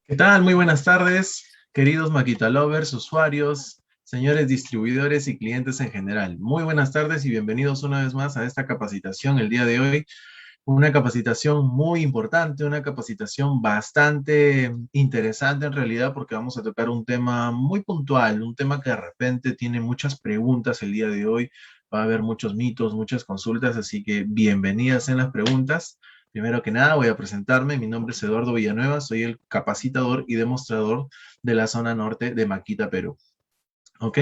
¿Qué tal? Muy buenas tardes, queridos Makita Lovers, usuarios, señores distribuidores y clientes en general. Muy buenas tardes y bienvenidos una vez más a esta capacitación el día de hoy. Una capacitación muy importante, una capacitación bastante interesante en realidad porque vamos a tocar un tema muy puntual, un tema que de repente tiene muchas preguntas el día de hoy. Va a haber muchos mitos, muchas consultas, así que bienvenidas en las preguntas. Primero que nada, voy a presentarme. Mi nombre es Eduardo Villanueva, soy el capacitador y demostrador de la zona norte de Maquita, Perú. ¿Ok?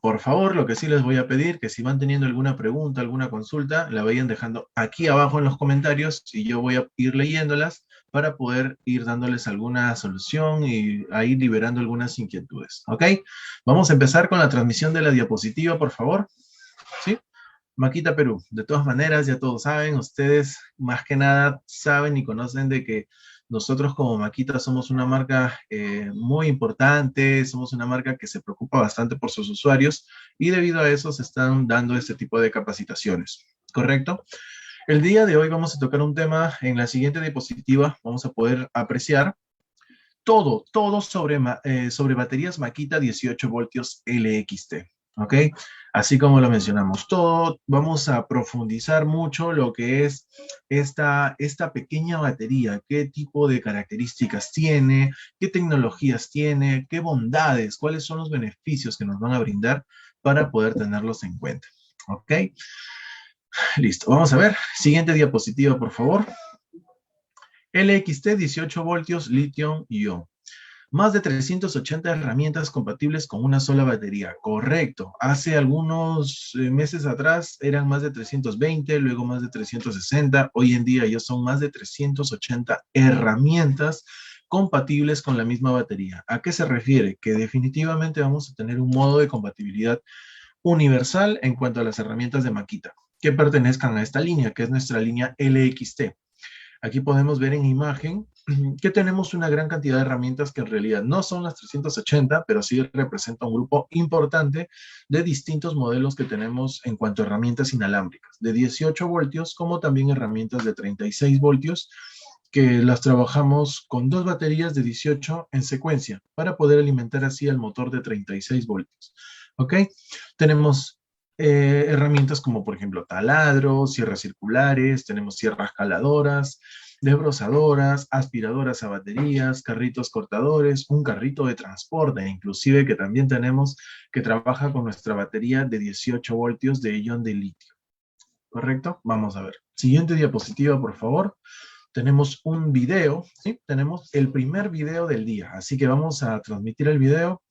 Por favor, lo que sí les voy a pedir, que si van teniendo alguna pregunta, alguna consulta, la vayan dejando aquí abajo en los comentarios y yo voy a ir leyéndolas para poder ir dándoles alguna solución y a ir liberando algunas inquietudes. ¿Ok? Vamos a empezar con la transmisión de la diapositiva, por favor. ¿Sí? Maquita Perú, de todas maneras, ya todos saben, ustedes más que nada saben y conocen de que nosotros como Maquita somos una marca muy importante, somos una marca que se preocupa bastante por sus usuarios y debido a eso se están dando este tipo de capacitaciones, ¿correcto? El día de hoy vamos a tocar un tema en la siguiente diapositiva, vamos a poder apreciar todo sobre baterías Makita 18 voltios LXT, ¿ok? Así como lo mencionamos, todo, vamos a profundizar mucho lo que es esta pequeña batería, qué tipo de características tiene, qué tecnologías tiene, qué bondades, cuáles son los beneficios que nos van a brindar para poder tenerlos en cuenta, ¿ok? Listo, vamos a ver. Siguiente diapositiva, por favor. LXT 18 voltios litio-ion. Más de 380 herramientas compatibles con una sola batería. Correcto. Hace algunos meses atrás eran más de 320, luego más de 360. Hoy en día ya son más de 380 herramientas compatibles con la misma batería. ¿A qué se refiere? Que definitivamente vamos a tener un modo de compatibilidad universal en cuanto a las herramientas de Makita que pertenezcan a esta línea, que es nuestra línea LXT. Aquí podemos ver en imagen que tenemos una gran cantidad de herramientas que en realidad no son las 380, pero sí representa un grupo importante de distintos modelos que tenemos en cuanto a herramientas inalámbricas, de 18 voltios, como también herramientas de 36 voltios, que las trabajamos con dos baterías de 18 en secuencia para poder alimentar así el motor de 36 voltios. ¿Ok? Tenemos herramientas como por ejemplo taladros, sierras circulares, tenemos sierras caladoras, desbrozadoras, aspiradoras a baterías, carritos cortadores, un carrito de transporte, inclusive que también tenemos que trabaja con nuestra batería de 18 voltios de ion de litio. ¿Correcto? Vamos a ver. Siguiente diapositiva, por favor. Tenemos un video, ¿sí? Tenemos el primer video del día, así que vamos a transmitir el video.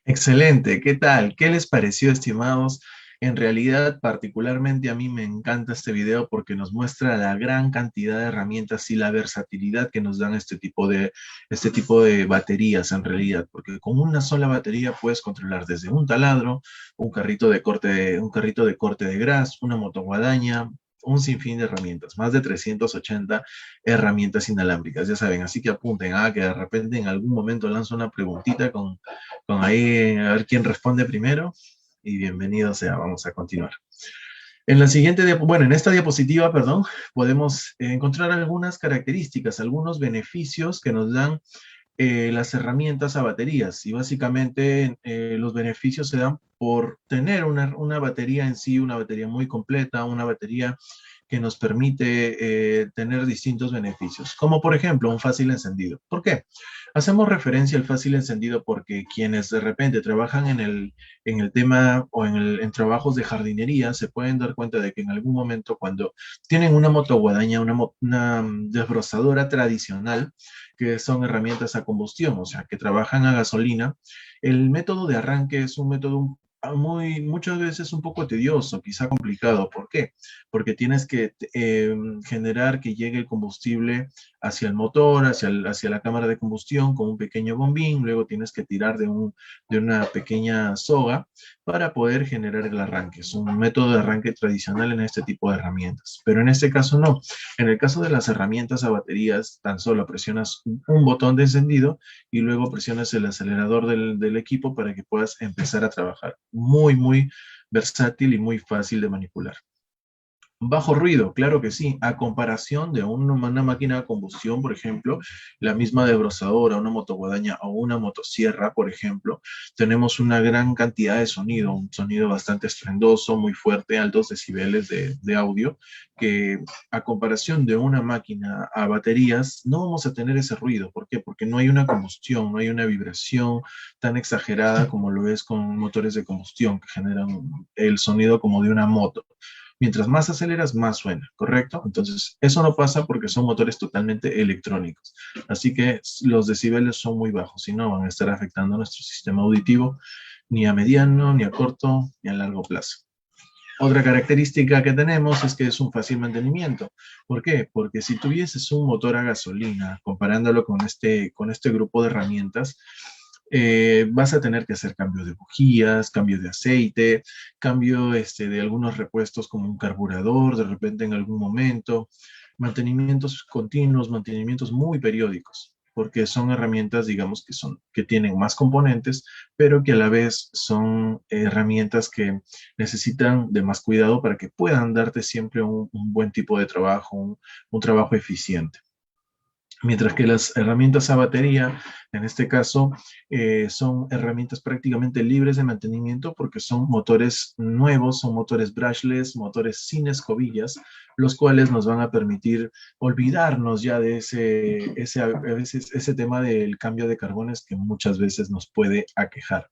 Excelente, ¿qué tal? ¿Qué les pareció, estimados? En realidad, particularmente a mí me encanta este video porque nos muestra la gran cantidad de herramientas y la versatilidad que nos dan este tipo de baterías en realidad, porque con una sola batería puedes controlar desde un taladro, un carrito de corte de gras, una motoguadaña, un sinfín de herramientas, más de 380 herramientas inalámbricas, ya saben, así que apunten a que de repente en algún momento lanzo una preguntita con ahí a ver quién responde primero y bienvenido sea, vamos a continuar. En la siguiente, bueno, en esta diapositiva, perdón, podemos encontrar algunas características, algunos beneficios que nos dan las herramientas a baterías y básicamente los beneficios se dan por tener una batería en sí, una batería muy completa, una batería que nos permite tener distintos beneficios, como por ejemplo un fácil encendido. ¿Por qué? Hacemos referencia al fácil encendido porque quienes de repente trabajan en el tema o en trabajos de jardinería se pueden dar cuenta de que en algún momento cuando tienen una motoguadaña, una desbrozadora tradicional, que son herramientas a combustión, o sea, que trabajan a gasolina, el método de arranque es un método muchas veces un poco tedioso, quizá complicado. ¿Por qué? Porque tienes que generar que llegue el combustible hacia el motor, hacia la cámara de combustión con un pequeño bombín, luego tienes que tirar de una pequeña soga para poder generar el arranque. Es un método de arranque tradicional en este tipo de herramientas, pero en este caso no. En el caso de las herramientas a baterías, tan solo presionas un botón de encendido y luego presionas el acelerador del equipo para que puedas empezar a trabajar. Muy, muy versátil y muy fácil de manipular. Bajo ruido, claro que sí. A comparación de una máquina de combustión, por ejemplo, la misma desbrozadora, una motoguadaña o una motosierra, por ejemplo, tenemos una gran cantidad de sonido, un sonido bastante estruendoso, muy fuerte, altos decibeles de audio, que a comparación de una máquina a baterías, no vamos a tener ese ruido. ¿Por qué? Porque no hay una combustión, no hay una vibración tan exagerada como lo es con motores de combustión que generan el sonido como de una moto. Mientras más aceleras, más suena, ¿correcto? Entonces, eso no pasa porque son motores totalmente electrónicos. Así que los decibeles son muy bajos y no van a estar afectando nuestro sistema auditivo ni a mediano, ni a corto, ni a largo plazo. Otra característica que tenemos es que es un fácil mantenimiento. ¿Por qué? Porque si tuvieses un motor a gasolina, comparándolo con este grupo de herramientas, vas a tener que hacer cambios de bujías, cambio de aceite, cambio de algunos repuestos como un carburador, de repente en algún momento, mantenimientos continuos, mantenimientos muy periódicos, porque son herramientas, digamos, que tienen más componentes, pero que a la vez son herramientas que necesitan de más cuidado para que puedan darte siempre un buen tipo de trabajo, un trabajo eficiente. Mientras que las herramientas a batería, en este caso, son herramientas prácticamente libres de mantenimiento porque son motores nuevos, son motores brushless, motores sin escobillas, los cuales nos van a permitir olvidarnos ya de a veces, ese tema del cambio de carbones que muchas veces nos puede aquejar.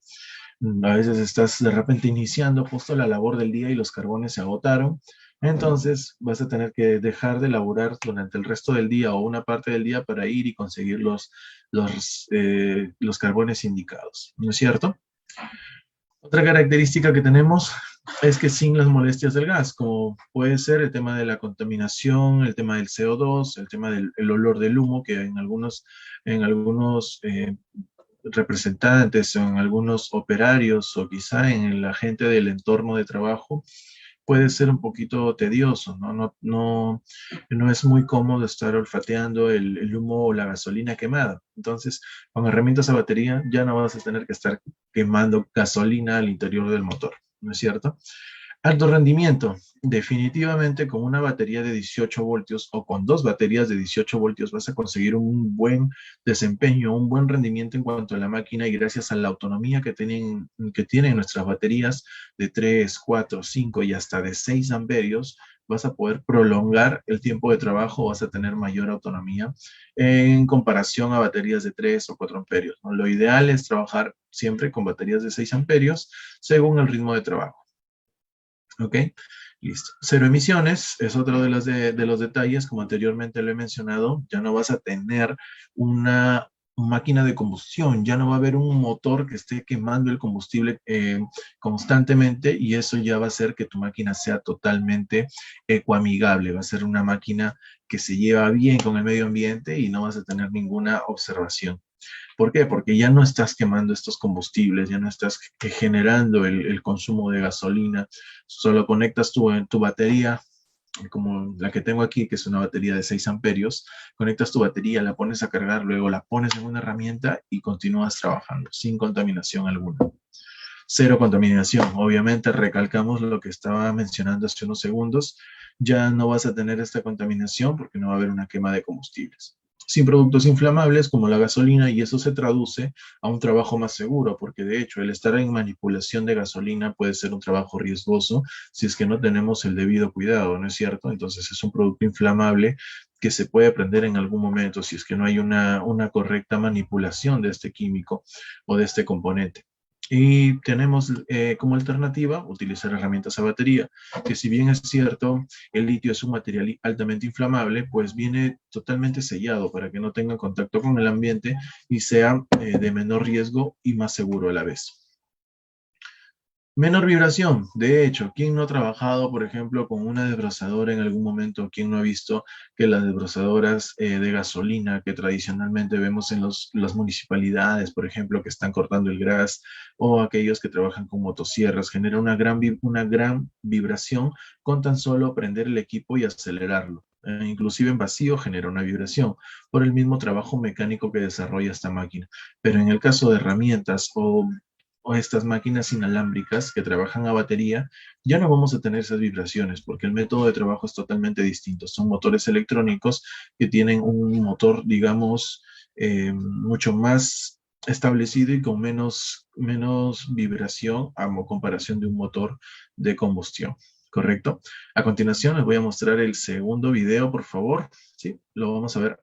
A veces estás de repente iniciando justo la labor del día y los carbones se agotaron. Entonces vas a tener que dejar de laborar durante el resto del día o una parte del día para ir y conseguir los carbones indicados, ¿no es cierto? Otra característica que tenemos es que sin las molestias del gas, como puede ser el tema de la contaminación, el tema del CO2, el tema del el olor del humo, que en algunos representantes o en algunos operarios o quizá en la gente del entorno de trabajo, puede ser un poquito tedioso, ¿no? No es muy cómodo estar olfateando el humo o la gasolina quemada. Entonces, con herramientas a batería ya no vas a tener que estar quemando gasolina al interior del motor, ¿no es cierto? Alto rendimiento. Definitivamente con una batería de 18 voltios o con dos baterías de 18 voltios vas a conseguir un buen desempeño, un buen rendimiento en cuanto a la máquina y gracias a la autonomía que tienen nuestras baterías de 3, 4, 5 y hasta de 6 amperios, vas a poder prolongar el tiempo de trabajo, vas a tener mayor autonomía en comparación a baterías de 3 o 4 amperios, ¿no? Lo ideal es trabajar siempre con baterías de 6 amperios según el ritmo de trabajo. ¿Ok? Listo. Cero emisiones es otro de los detalles, como anteriormente lo he mencionado, ya no vas a tener una máquina de combustión, ya no va a haber un motor que esté quemando el combustible constantemente y eso ya va a hacer que tu máquina sea totalmente ecoamigable, va a ser una máquina que se lleva bien con el medio ambiente y no vas a tener ninguna observación. ¿Por qué? Porque ya no estás quemando estos combustibles, ya no estás generando el consumo de gasolina, solo conectas tu batería, como la que tengo aquí, que es una batería de 6 amperios, conectas tu batería, la pones a cargar, luego la pones en una herramienta y continúas trabajando sin contaminación alguna. Cero contaminación. Obviamente, recalcamos lo que estaba mencionando hace unos segundos, ya no vas a tener esta contaminación porque no va a haber una quema de combustibles. sin productos inflamables como la gasolina, y eso se traduce a un trabajo más seguro, porque de hecho el estar en manipulación de gasolina puede ser un trabajo riesgoso si es que no tenemos el debido cuidado, ¿no es cierto? Entonces es un producto inflamable que se puede prender en algún momento si es que no hay una correcta manipulación de este químico o de este componente. Y tenemos como alternativa utilizar herramientas a batería, que si bien es cierto, el litio es un material altamente inflamable, pues viene totalmente sellado para que no tenga contacto con el ambiente y sea de menor riesgo y más seguro a la vez. Menor vibración. De hecho, ¿quién no ha trabajado, por ejemplo, con una desbrozadora en algún momento? ¿Quién no ha visto que las desbrozadoras de gasolina que tradicionalmente vemos en las municipalidades, por ejemplo, que están cortando el gas, o aquellos que trabajan con motosierras, genera una gran vibración con tan solo prender el equipo y acelerarlo? Inclusive en vacío genera una vibración por el mismo trabajo mecánico que desarrolla esta máquina. Pero en el caso de herramientas o estas máquinas inalámbricas que trabajan a batería, ya no vamos a tener esas vibraciones porque el método de trabajo es totalmente distinto. Son motores electrónicos que tienen un motor, digamos, mucho más establecido y con menos vibración a comparación de un motor de combustión. ¿Correcto? A continuación les voy a mostrar el segundo video, por favor. Sí, lo vamos a ver.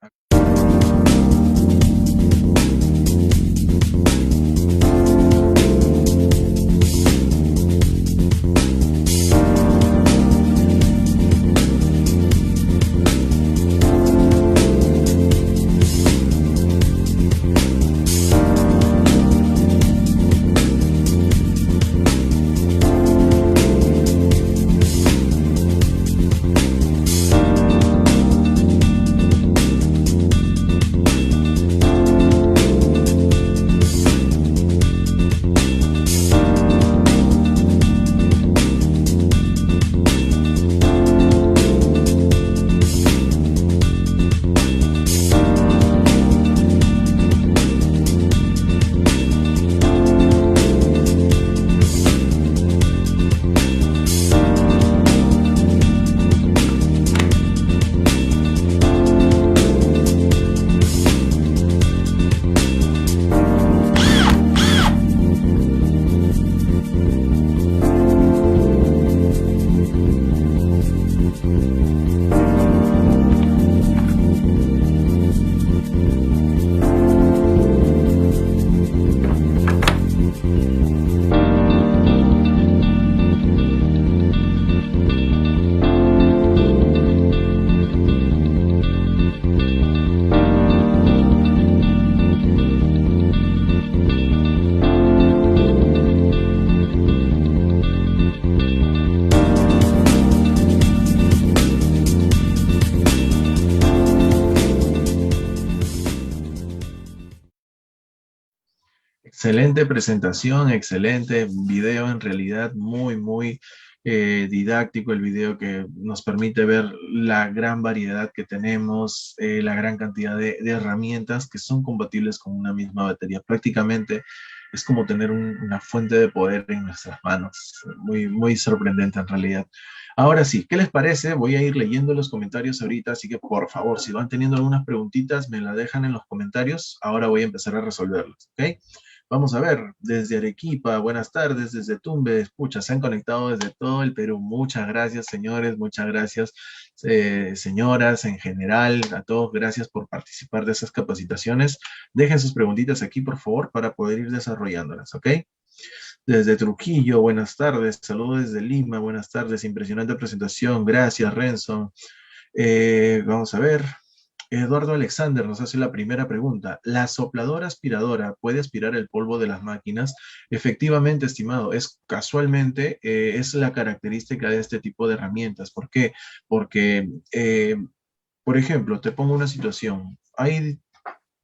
Excelente presentación, excelente video, en realidad muy didáctico el video que nos permite ver la gran variedad que tenemos, la gran cantidad de herramientas que son compatibles con una misma batería. Prácticamente es como tener una fuente de poder en nuestras manos, muy sorprendente en realidad. Ahora sí, ¿qué les parece? Voy a ir leyendo los comentarios ahorita, así que por favor, si van teniendo algunas preguntitas, me las dejan en los comentarios. Ahora voy a empezar a resolverlas, ¿ok? Vamos a ver, desde Arequipa, buenas tardes, desde Tumbes, escucha, se han conectado desde todo el Perú. Muchas gracias, señores, muchas gracias, señoras en general, a todos, gracias por participar de esas capacitaciones. Dejen sus preguntitas aquí, por favor, para poder ir desarrollándolas, ¿ok? Desde Trujillo, buenas tardes, saludos desde Lima, buenas tardes, impresionante presentación, gracias, Renzo. Vamos a ver. Eduardo Alexander nos hace la primera pregunta. ¿La sopladora aspiradora puede aspirar el polvo de las máquinas? Efectivamente, estimado, es casualmente, es la característica de este tipo de herramientas. ¿Por qué? Porque, por ejemplo, te pongo una situación. Hay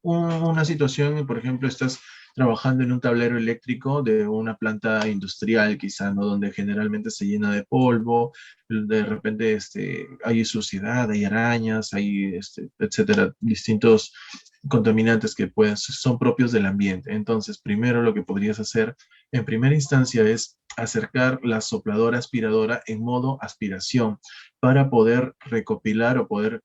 una situación, por ejemplo, estás trabajando en un tablero eléctrico de una planta industrial, quizá, ¿no? Donde generalmente se llena de polvo, de repente hay suciedad, hay arañas, hay, etcétera, distintos contaminantes que son propios del ambiente. Entonces, primero lo que podrías hacer en primera instancia es acercar la sopladora aspiradora en modo aspiración para poder recopilar o poder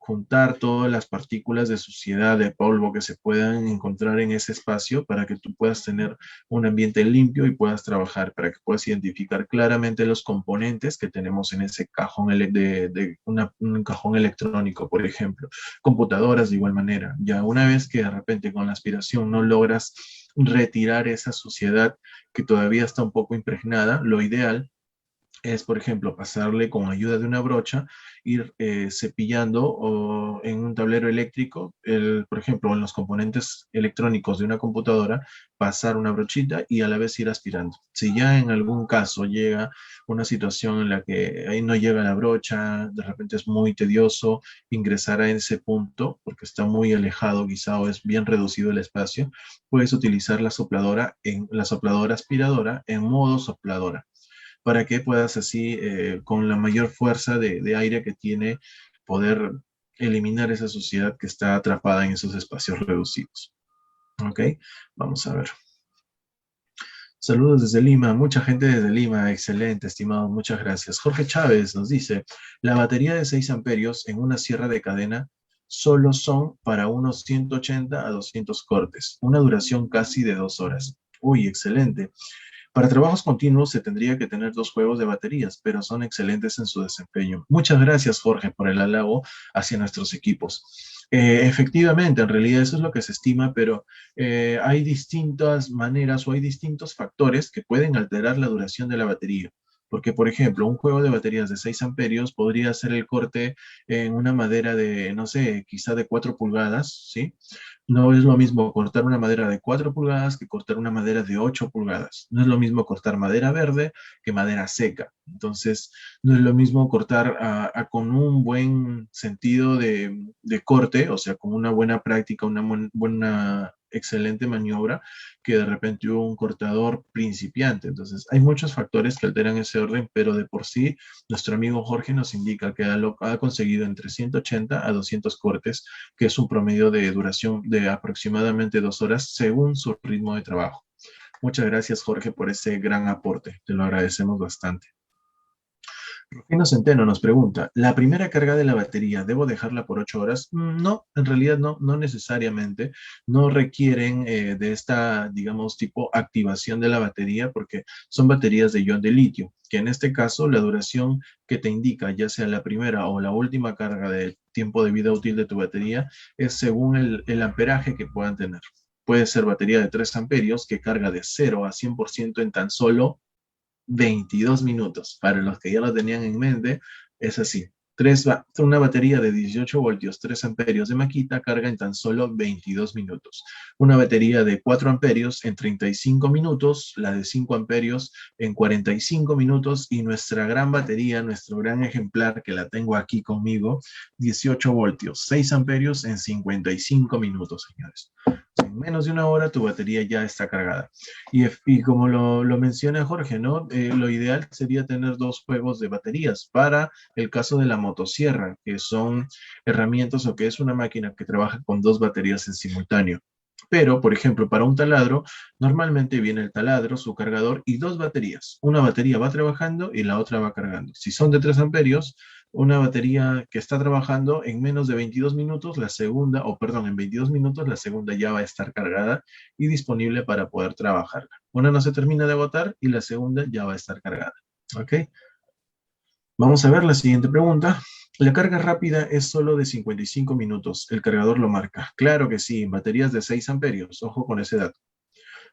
juntar todas las partículas de suciedad, de polvo que se puedan encontrar en ese espacio para que tú puedas tener un ambiente limpio y puedas trabajar, para que puedas identificar claramente los componentes que tenemos en ese cajón un cajón electrónico, por ejemplo. Computadoras de igual manera. Ya una vez que de repente con la aspiración no logras retirar esa suciedad que todavía está un poco impregnada, lo ideal es, por ejemplo, pasarle con ayuda de una brocha, ir cepillando o en un tablero eléctrico, por ejemplo, en los componentes electrónicos de una computadora, pasar una brochita y a la vez ir aspirando. Si ya en algún caso llega una situación en la que ahí no llega la brocha, de repente es muy tedioso ingresar a ese punto porque está muy alejado quizá o es bien reducido el espacio, puedes utilizar la sopladora aspiradora en modo sopladora para que puedas así, con la mayor fuerza de aire que tiene, poder eliminar esa suciedad que está atrapada en esos espacios reducidos. ¿Ok? Vamos a ver. Saludos desde Lima, mucha gente desde Lima, excelente, estimado, muchas gracias. Jorge Chávez nos dice, la batería de 6 amperios en una sierra de cadena solo son para unos 180 a 200 cortes, una duración casi de 2 horas. Uy, excelente. Para trabajos continuos se tendría que tener 2 juegos de baterías, pero son excelentes en su desempeño. Muchas gracias, Jorge, por el halago hacia nuestros equipos. Efectivamente, en realidad eso es lo que se estima, pero hay distintas maneras o hay distintos factores que pueden alterar la duración de la batería. Porque, por ejemplo, un juego de baterías de 6 amperios podría hacer el corte en una madera de, no sé, quizá de 4 pulgadas, ¿sí? No es lo mismo cortar una madera de 4 pulgadas que cortar una madera de 8 pulgadas. No es lo mismo cortar madera verde que madera seca. Entonces, no es lo mismo cortar con un buen sentido de corte, o sea, con una buena práctica, una buena, excelente maniobra, que de repente hubo un cortador principiante. Entonces, hay muchos factores que alteran ese orden, pero de por sí, nuestro amigo Jorge nos indica que ha conseguido entre 180 a 200 cortes, que es un promedio de duración de aproximadamente 2 horas según su ritmo de trabajo. Muchas gracias, Jorge, por ese gran aporte. Te lo agradecemos bastante. Rufino Centeno nos pregunta, ¿la primera carga de la batería debo dejarla por 8 horas? No, en realidad no, no necesariamente. No requieren de esta, digamos, tipo activación de la batería porque son baterías de ion de litio, que en este caso la duración que te indica, ya sea la primera o la última carga del tiempo de vida útil de tu batería, es según el amperaje que puedan tener. Puede ser batería de 3 amperios que carga de 0 a 100% en tan solo 22 minutos. Para los que ya lo tenían en mente, es así. Una batería de 18 voltios, 3 amperios de Makita carga en tan solo 22 minutos. Una batería de 4 amperios en 35 minutos, la de 5 amperios en 45 minutos y nuestra gran batería, nuestro gran ejemplar que la tengo aquí conmigo, 18 voltios, 6 amperios en 55 minutos, señores. En menos de una hora tu batería ya está cargada. Y como lo menciona Jorge, ¿no? Lo ideal sería tener 2 juegos de baterías para el caso de la motosierra, que son herramientas o que es una máquina que trabaja con 2 baterías en simultáneo. Pero, por ejemplo, para un taladro, normalmente viene el taladro, su cargador y 2 baterías. Una batería va trabajando y la otra va cargando. Si son de 3 amperios, una batería que está trabajando en menos de 22 minutos, la segunda, o perdón, en 22 minutos, la segunda ya va a estar cargada y disponible para poder trabajarla. Una no se termina de agotar y la segunda ya va a estar cargada. ¿Ok? Vamos a ver la siguiente pregunta. La carga rápida es solo de 55 minutos. El cargador lo marca. Claro que sí, baterías de 6 amperios. Ojo con ese dato.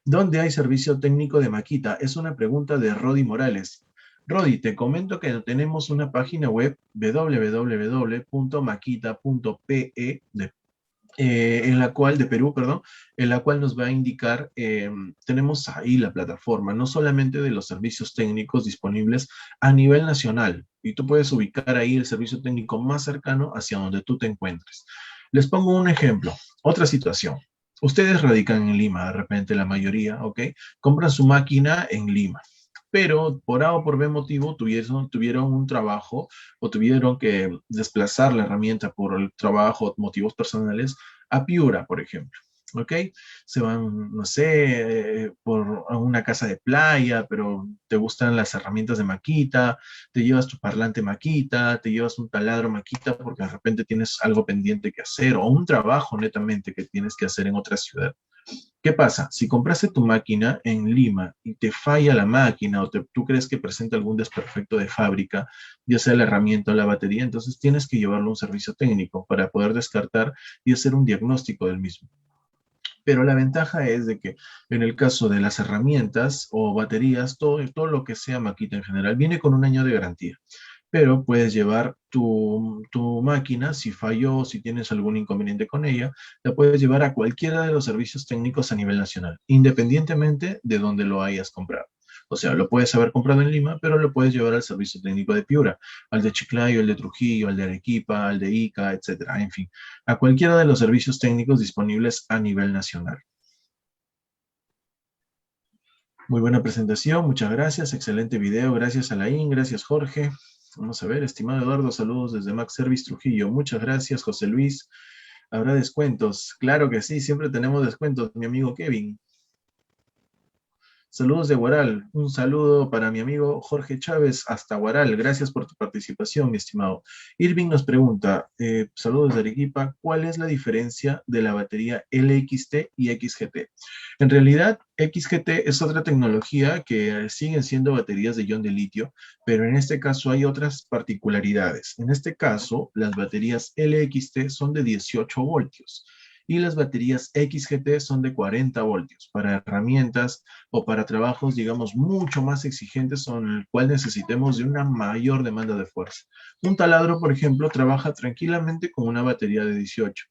¿Dónde hay servicio técnico de Makita? Es una pregunta de Rodi Morales. Rodi, te comento que tenemos una página web www.makita.pe en la cual, de Perú, perdón, en la cual nos va a indicar, tenemos ahí la plataforma, no solamente de los servicios técnicos disponibles a nivel nacional, y tú puedes ubicar ahí el servicio técnico más cercano hacia donde tú te encuentres. Les pongo un ejemplo, otra situación. Ustedes radican en Lima, de repente la mayoría, ¿ok? Compran su máquina en Lima, pero por A o por B motivo tuvieron un trabajo o tuvieron que desplazar la herramienta por el trabajo, motivos personales, a Piura, por ejemplo. ¿ok? Se van, no sé, por a una casa de playa, pero te gustan las herramientas de Makita, te llevas tu parlante Makita, te llevas un taladro Makita porque de repente tienes algo pendiente que hacer o un trabajo netamente que tienes que hacer en otra ciudad. ¿Qué pasa? Si compraste tu máquina en Lima y te falla la máquina o tú crees que presenta algún desperfecto de fábrica, ya sea la herramienta o la batería, entonces tienes que llevarlo a un servicio técnico para poder descartar y hacer un diagnóstico del mismo. Pero la ventaja es de que en el caso de las herramientas o baterías, todo lo que sea Makita en general, viene con un año de garantía. Pero puedes llevar tu máquina, si falló, si tienes algún inconveniente con ella, la puedes llevar a cualquiera de los servicios técnicos a nivel nacional, independientemente de donde lo hayas comprado. O sea, lo puedes haber comprado en Lima, pero lo puedes llevar al servicio técnico de Piura, al de Chiclayo, al de Trujillo, al de Arequipa, al de Ica, etcétera. En fin, a cualquiera de los servicios técnicos disponibles a nivel nacional. Muy buena presentación, muchas gracias, excelente video, gracias Alain, gracias Jorge. Vamos a ver, estimado Eduardo, saludos desde Max Service Trujillo. Muchas gracias, José Luis. ¿Habrá descuentos? Claro que sí, siempre tenemos descuentos, mi amigo Kevin. Saludos de Guaral. Un saludo para mi amigo Jorge Chávez hasta Guaral. Gracias por tu participación, mi estimado. Irving nos pregunta, saludos de Arequipa, ¿cuál es la diferencia de la batería LXT y XGT? En realidad, XGT es otra tecnología que siguen siendo baterías de ion de litio, pero en este caso hay otras particularidades. En este caso, las baterías LXT son de 18 voltios y las baterías XGT son de 40 voltios para herramientas o para trabajos, digamos, mucho más exigentes son el cual necesitemos de una mayor demanda de fuerza. Un taladro, por ejemplo, trabaja tranquilamente con una batería de 18.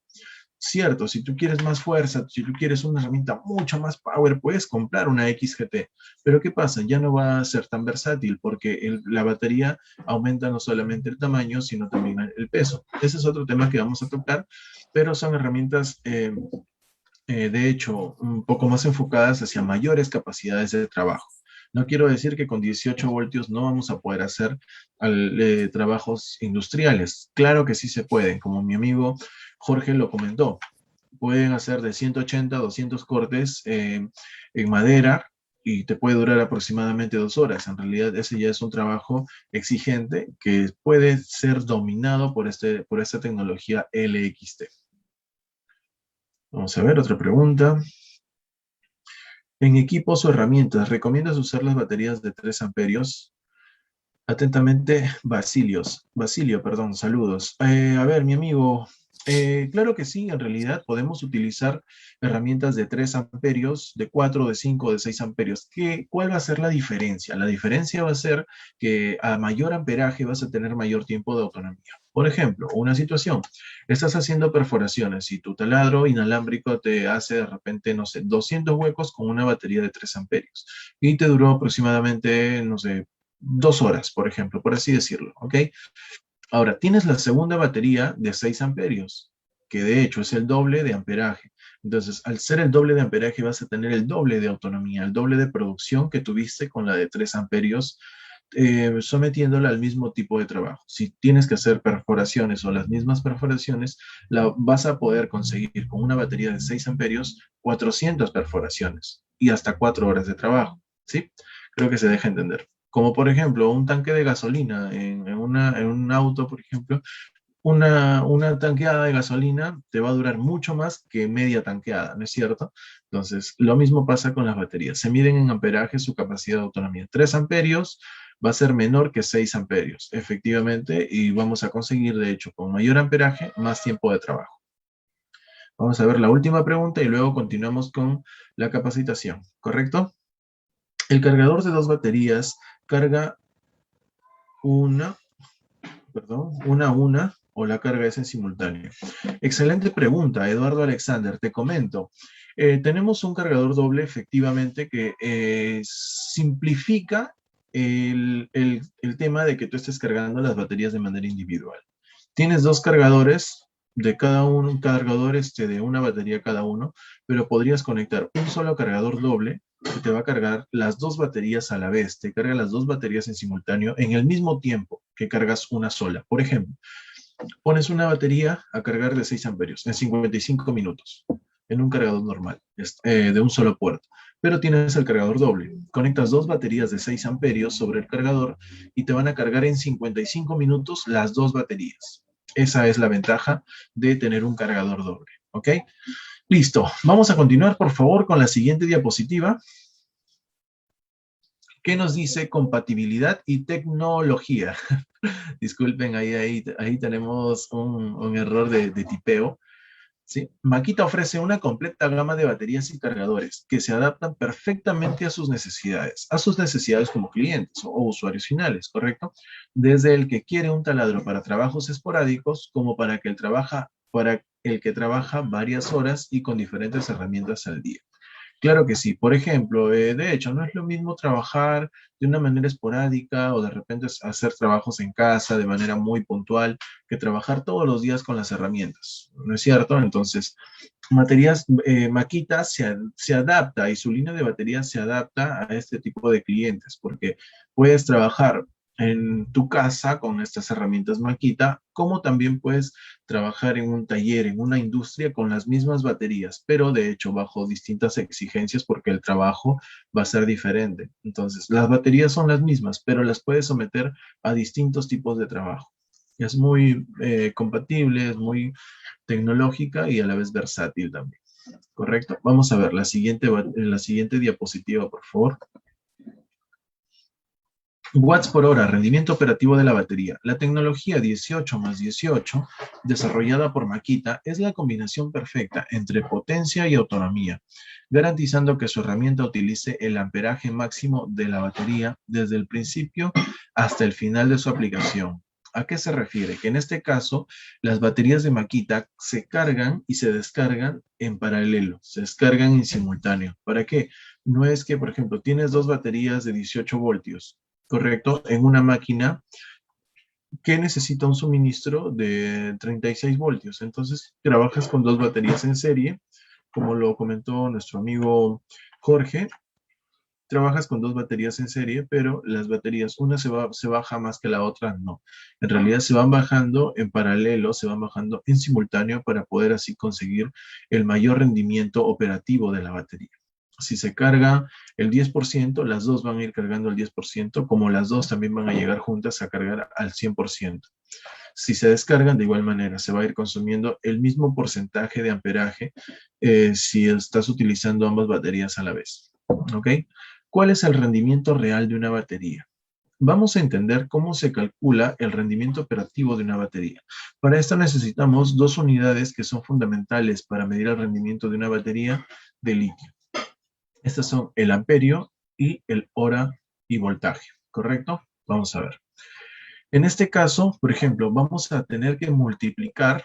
Cierto, si tú quieres más fuerza, si tú quieres una herramienta mucho más power, puedes comprar una XGT. Pero ¿qué pasa? Ya no va a ser tan versátil porque la batería aumenta no solamente el tamaño, sino también el peso. Ese es otro tema que vamos a tocar, pero son herramientas de hecho, un poco más enfocadas hacia mayores capacidades de trabajo. No quiero decir que con 18 voltios no vamos a poder hacer trabajos industriales. Claro que sí se pueden, como mi amigo Jorge lo comentó. Pueden hacer de 180 a 200 cortes en madera y te puede durar aproximadamente 2 horas. En realidad, ese ya es un trabajo exigente que puede ser dominado por esta tecnología LXT. Vamos a ver otra pregunta. En equipos o herramientas, ¿recomiendas usar las baterías de 3 amperios? Atentamente, Basilio, perdón, saludos. A ver, mi amigo, claro que sí, en realidad podemos utilizar herramientas de 3 amperios, de 4, de 5, de 6 amperios. ¿Cuál va a ser la diferencia? La diferencia va a ser que a mayor amperaje vas a tener mayor tiempo de autonomía. Por ejemplo, una situación, estás haciendo perforaciones y tu taladro inalámbrico te hace de repente, no sé, 200 huecos con una batería de 3 amperios y te duró aproximadamente, no sé, 2 horas, por ejemplo, por así decirlo, ¿ok? Ahora, tienes la segunda batería de 6 amperios, que de hecho es el doble de amperaje. Entonces, al ser el doble de amperaje, vas a tener el doble de autonomía, el doble de producción que tuviste con la de 3 amperios, sometiéndola al mismo tipo de trabajo. Si tienes que hacer perforaciones o las mismas perforaciones, la vas a poder conseguir con una batería de 6 amperios 400 perforaciones y hasta 4 horas de trabajo, ¿sí? Creo que se deja entender. Como por ejemplo, un tanque de gasolina en un auto, por ejemplo, una tanqueada de gasolina te va a durar mucho más que media tanqueada, ¿no es cierto? Entonces, lo mismo pasa con las baterías. Se miden en amperaje su capacidad de autonomía. 3 amperios va a ser menor que 6 amperios, efectivamente, y vamos a conseguir, de hecho, con mayor amperaje, más tiempo de trabajo. Vamos a ver la última pregunta y luego continuamos con la capacitación, ¿correcto? El cargador de 2 baterías carga una, perdón, una o la carga es en simultáneo. Excelente pregunta, Eduardo Alexander. Te comento. Tenemos un cargador doble efectivamente que simplifica el tema de que tú estés cargando las baterías de manera individual. Tienes 2 cargadores de cada uno, un cargador de una batería cada uno, pero podrías conectar un solo cargador doble que te va a cargar las 2 baterías a la vez, te carga las 2 baterías en simultáneo en el mismo tiempo que cargas una sola. Por ejemplo, pones una batería a cargar de 6 amperios en 55 minutos. en un cargador normal, de un solo puerto. Pero tienes el cargador doble. Conectas dos baterías de 6 amperios sobre el cargador y te van a cargar en 55 minutos las dos baterías. Esa es la ventaja de tener un cargador doble. ¿Ok? Listo. Vamos a continuar, por favor, con la siguiente diapositiva. ¿Qué nos dice compatibilidad y tecnología? Disculpen, ahí tenemos un error de tipeo. ¿Sí? Makita ofrece una completa gama de baterías y cargadores que se adaptan perfectamente a sus necesidades como clientes o usuarios finales, ¿correcto? Desde el que quiere un taladro para trabajos esporádicos como para el que trabaja varias horas y con diferentes herramientas al día. Claro que sí. Por ejemplo, de hecho, no es lo mismo trabajar de una manera esporádica o de repente hacer trabajos en casa de manera muy puntual que trabajar todos los días con las herramientas. ¿No es cierto? Entonces, Makita se adapta y su línea de baterías se adapta a este tipo de clientes porque puedes trabajar en tu casa con estas herramientas Makita, como también puedes trabajar en un taller, en una industria con las mismas baterías, pero de hecho bajo distintas exigencias porque el trabajo va a ser diferente. Entonces, las baterías son las mismas, pero las puedes someter a distintos tipos de trabajo. Es muy compatible, es muy tecnológica y a la vez versátil también. ¿Correcto? Vamos a ver la siguiente diapositiva, por favor. Watts por hora, rendimiento operativo de la batería. La tecnología 18 más 18, desarrollada por Makita, es la combinación perfecta entre potencia y autonomía, garantizando que su herramienta utilice el amperaje máximo de la batería desde el principio hasta el final de su aplicación. ¿A qué se refiere? Que en este caso, las baterías de Makita se cargan y se descargan en paralelo, se descargan en simultáneo. ¿Para qué? No es que, por ejemplo, tienes dos baterías de 18 voltios, ¿correcto? En una máquina que necesita un suministro de 36 voltios. Entonces, trabajas con dos baterías en serie, como lo comentó nuestro amigo Jorge. Trabajas con dos baterías en serie, pero las baterías, una se baja más que la otra, no. En realidad se van bajando en paralelo, se van bajando en simultáneo para poder así conseguir el mayor rendimiento operativo de la batería. Si se carga el 10%, las dos van a ir cargando el 10%, como las dos también van a llegar juntas a cargar al 100%. Si se descargan de igual manera, se va a ir consumiendo el mismo porcentaje de amperaje si estás utilizando ambas baterías a la vez. ¿Ok? ¿Cuál es el rendimiento real de una batería? Vamos a entender cómo se calcula el rendimiento operativo de una batería. Para esto necesitamos dos unidades que son fundamentales para medir el rendimiento de una batería de litio. Estas son el amperio y el hora y voltaje, ¿correcto? Vamos a ver. En este caso, por ejemplo, vamos a tener que multiplicar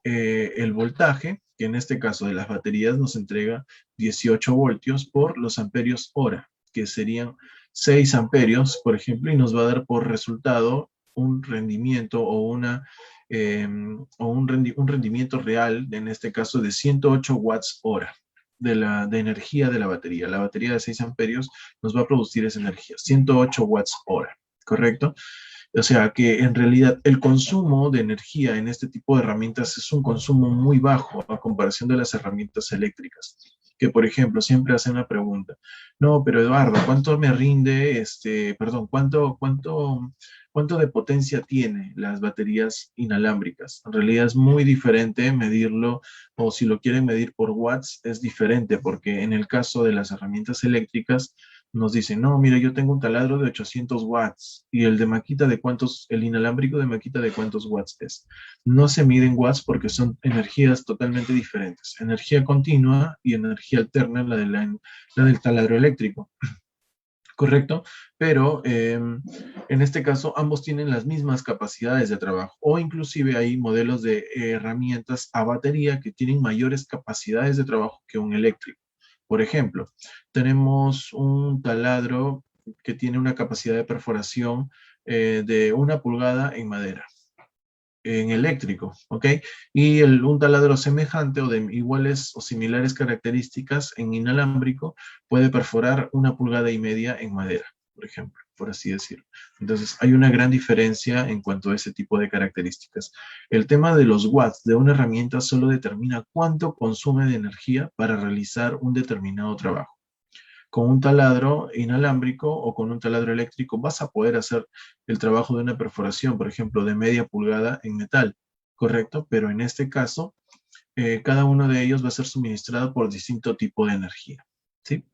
el voltaje, que en este caso de las baterías nos entrega 18 voltios por los amperios hora, que serían 6 amperios, por ejemplo, y nos va a dar por resultado un rendimiento o un rendimiento real, en este caso de 108 watts hora de energía de la batería. La batería de 6 amperios nos va a producir esa energía, 108 watts hora, ¿correcto? O sea que en realidad el consumo de energía en este tipo de herramientas es un consumo muy bajo a comparación de las herramientas eléctricas. Que por ejemplo siempre hacen la pregunta, no, pero Eduardo, ¿cuánto me rinde, cuánto de potencia tiene las baterías inalámbricas? En realidad es muy diferente medirlo, o si lo quieren medir por watts, es diferente, porque en el caso de las herramientas eléctricas, nos dicen, no, mira, yo tengo un taladro de 800 watts y el de Makita el inalámbrico de Makita de cuántos watts es. No se miden watts porque son energías totalmente diferentes. Energía continua y energía alterna, la del taladro eléctrico. ¿Correcto? Pero en este caso ambos tienen las mismas capacidades de trabajo o inclusive hay modelos de herramientas a batería que tienen mayores capacidades de trabajo que un eléctrico. Por ejemplo, tenemos un taladro que tiene una capacidad de perforación de 1 pulgada en madera, en eléctrico, ¿ok? Y un taladro semejante o de iguales o similares características en inalámbrico puede perforar 1,5 pulgadas en madera, por ejemplo. por así decirlo. Entonces, hay una gran diferencia en cuanto a ese tipo de características. El tema de los watts de una herramienta solo determina cuánto consume de energía para realizar un determinado trabajo. Con un taladro inalámbrico o con un taladro eléctrico vas a poder hacer el trabajo de una perforación, por ejemplo, de media pulgada en metal, ¿correcto? Pero en este caso, cada uno de ellos va a ser suministrado por distinto tipo de energía, ¿sí?